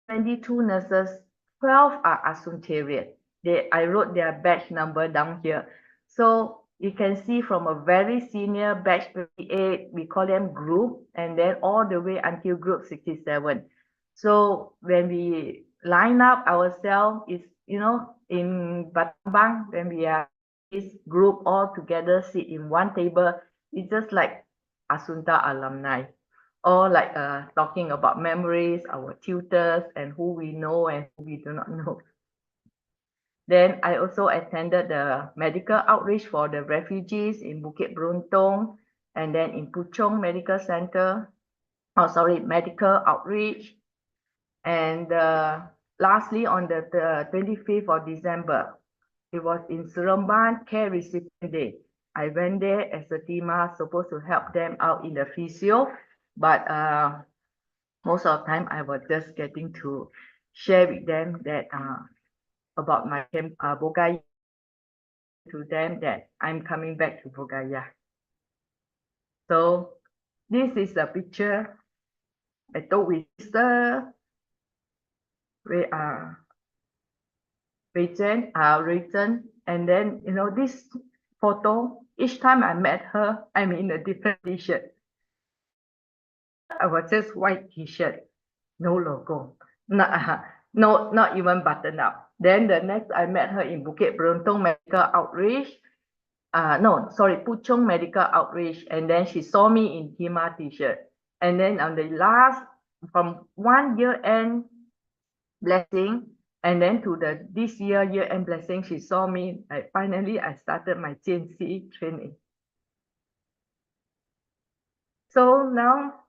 22 nurses, 12 are Asuntarian. I wrote their batch number down here. So you can see from a very senior batch 28, we call them group, and then all the way until group 67. So when we line up ourselves, is in Battambang, when we are this group all together sit in one table, it's just like Asunta alumni, all like talking about memories, our tutors, and who we know and who we do not know. Then I also attended the medical outreach for the refugees in Bukit Beruntung, and then in Puchong Medical Center. Medical outreach. And lastly, on the 25th of December, it was in Seremban Care Recipient Day. I went there as a Tima, supposed to help them out in the physio, but most of the time I was just getting to share with them that about my Bodhgaya, to them that I'm coming back to Bodhgaya. So this is a picture I took with sister. We are Rachel, and then this photo, each time I met her, I'm in a different t-shirt. I was just white t-shirt, no logo, not even button up. Then the next I met her in Bukit Beruntung Medical Outreach. Puchong Medical Outreach, and then she saw me in Hima t-shirt. And then on the last, from 1 year-end blessing, and then to this year-end blessing, she saw me. Finally, I started my CNC training. So now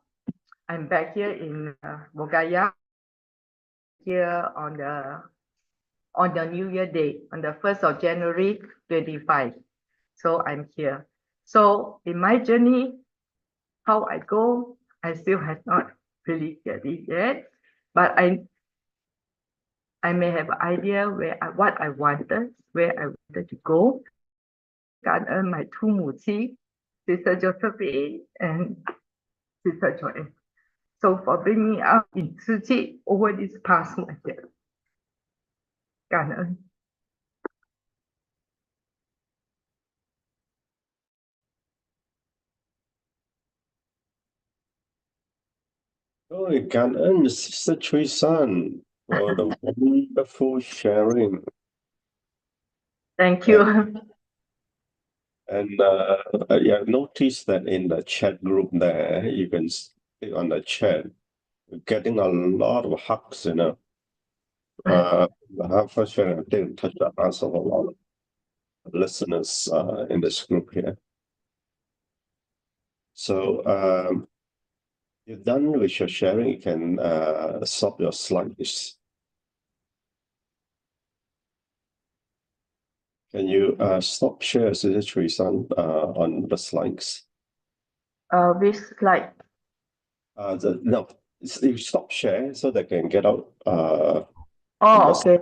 I'm back here in Bodhgaya, here on the New Year Day, on the 1st of January 25. So I'm here. So in my journey, how I go, I still have not really get it yet, but I may have an idea what I wanted, where I wanted to go. God earn my 2 母亲, Sister Josephine and Sister Chuey. So for bringing me up in Tzu Chi over this past 1 year. God earn. Oh, 感恩 Sister Chuey San for the wonderful sharing. Thank you. And yeah, notice that in the chat group there, you can see on the chat, getting a lot of hugs, the first sharing, I think, touched the hearts of a lot of listeners in this group here. So you're done with your sharing, you can stop your slides. Can you stop share, Sister Chuey San, on the slides? Which slide? No, you stop share so they can get out. Okay.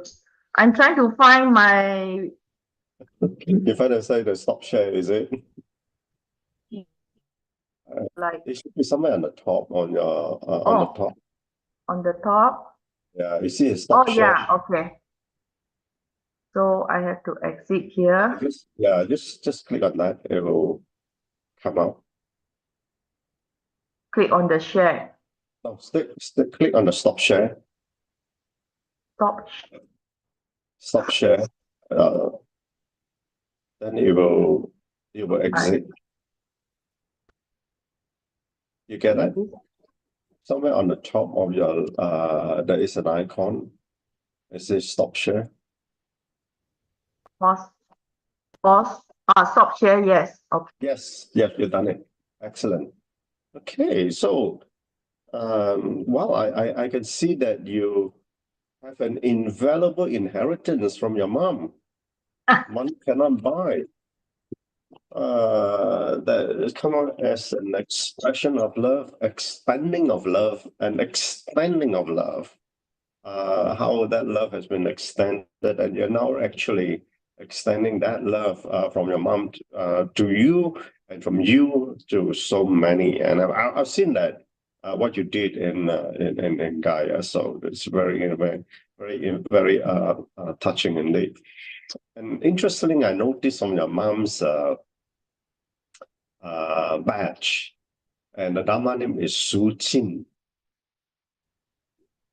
I'm trying to find my. You find a side to stop share, is it? Like it should be somewhere on the top on your on the top. on the top. Yeah, you see a Oh, stop share. yeah, okay. So I have to exit here. Just click on that. It will come out. Click on the share. No, click on the stop share. Stop. Stop share. Then it will exit. You get that? Somewhere on the top of your there is an icon. It says stop share. Pause. Pause. Stop share. Yes. Okay. Yes, you've done it. Excellent. Okay, so well, I can see that you have an invaluable inheritance from your mom. Money cannot buy. That is come out as an expression of love, expanding of love, and extending of love. How that love has been extended, and you're now actually extending that love from your mom to you, and from you to so many. And I've seen that what you did in Gaia. So it's very touching indeed. And interestingly, I noticed on your mom's badge, and the Dharma name is Su Ching.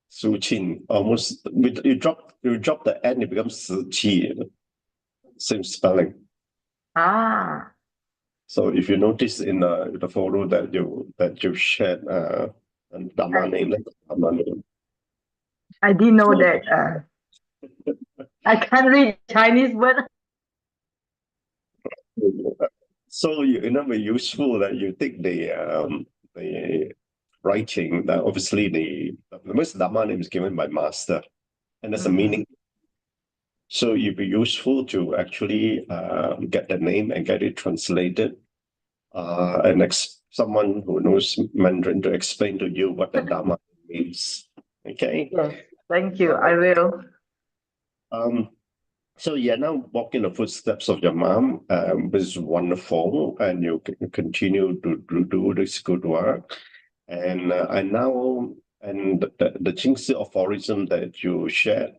Su Ching, almost you drop the N, it becomes Tzu Chi, same spelling. So if you notice in the photo that you shared, Dharma name, Dharma name. I didn't know that. I can't read Chinese word. So very useful that you take the writing. That obviously the most Dharma name is given by master, and there's a meaning. So it'd be useful to actually get the name and get it translated, and someone who knows Mandarin to explain to you what the Dharma means. Okay. Yes, thank you. I will. So you're now walking the footsteps of your mom, which is wonderful, and you continue to do this good work. And the Jingsi aphorism that you shared,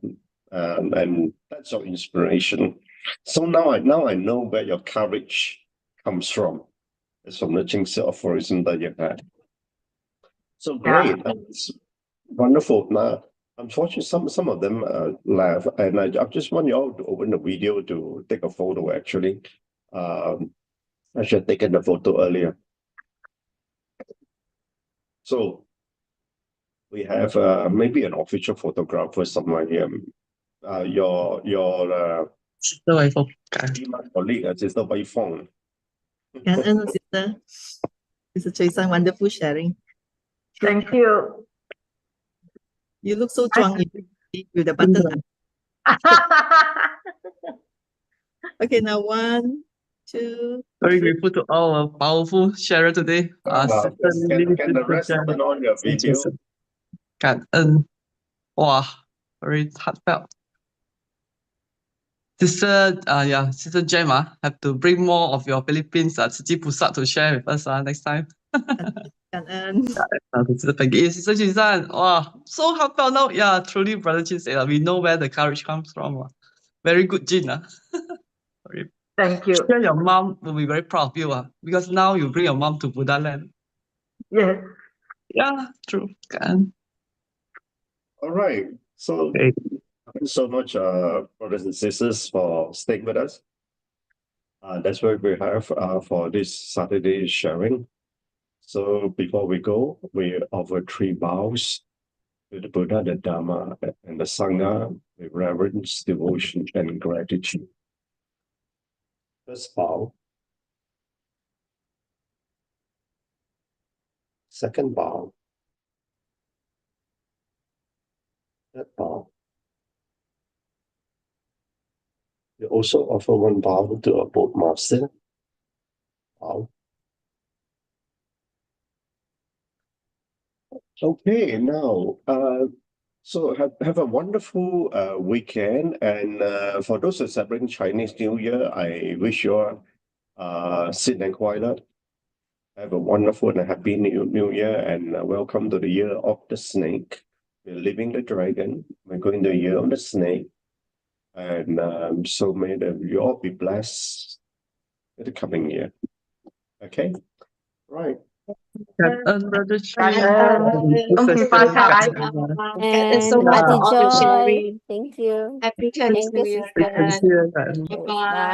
and that's your inspiration. So now I know where your courage comes from. It's from the Jingsi aphorism that you had. So great, it's wonderful. Now, unfortunately, some of them left, and I just want you all to open the video to take a photo. Actually, I should have taken the photo earlier. So we have maybe an official photographer somewhere here. Your colleague, Sister Wei Fong. Sister. Sister Chuey, wonderful sharing. Thank you. You look so strong with the button. Okay, now 1, 2. Very grateful to all our powerful sharer today. Sister Lily, Can the rest turn on your video? 感恩，哇 very heartfelt. Sister, Sister Jem, have to bring more of your Philippines Tzu Chi Pusat to share with us next time. Sister Peggy, Sister Chin-san, wow, so heartfelt now. Yeah, truly, Brother Chin said, we know where the courage comes from. Very good, Jin. Thank you. Sure, your mom will be very proud of you, because now you bring your mom to Buddha land. Yes. Yeah, true. All right. So thank you so much, brothers and sisters, for staying with us. That's what we have for this Saturday sharing. So before we go, we offer 3 bows to the Buddha, the Dharma, and the Sangha with reverence, devotion, and gratitude. First bow. Second bow. Third bow. We also offer 1 bow to our boat master. Bow. Okay, now, so have a wonderful weekend, and for those who are celebrating Chinese New Year, I wish you all sit and quiet. Have a wonderful and a happy New Year, and welcome to the year of the snake. we're living the dragon, we're going the year of the snake. And so may you all be blessed in the coming year. Okay? Right. Brother Chuey. Okay, Father. And so much Ate for all the Joy. Thank you. Happy Thank Chinese New Year. you. Bye.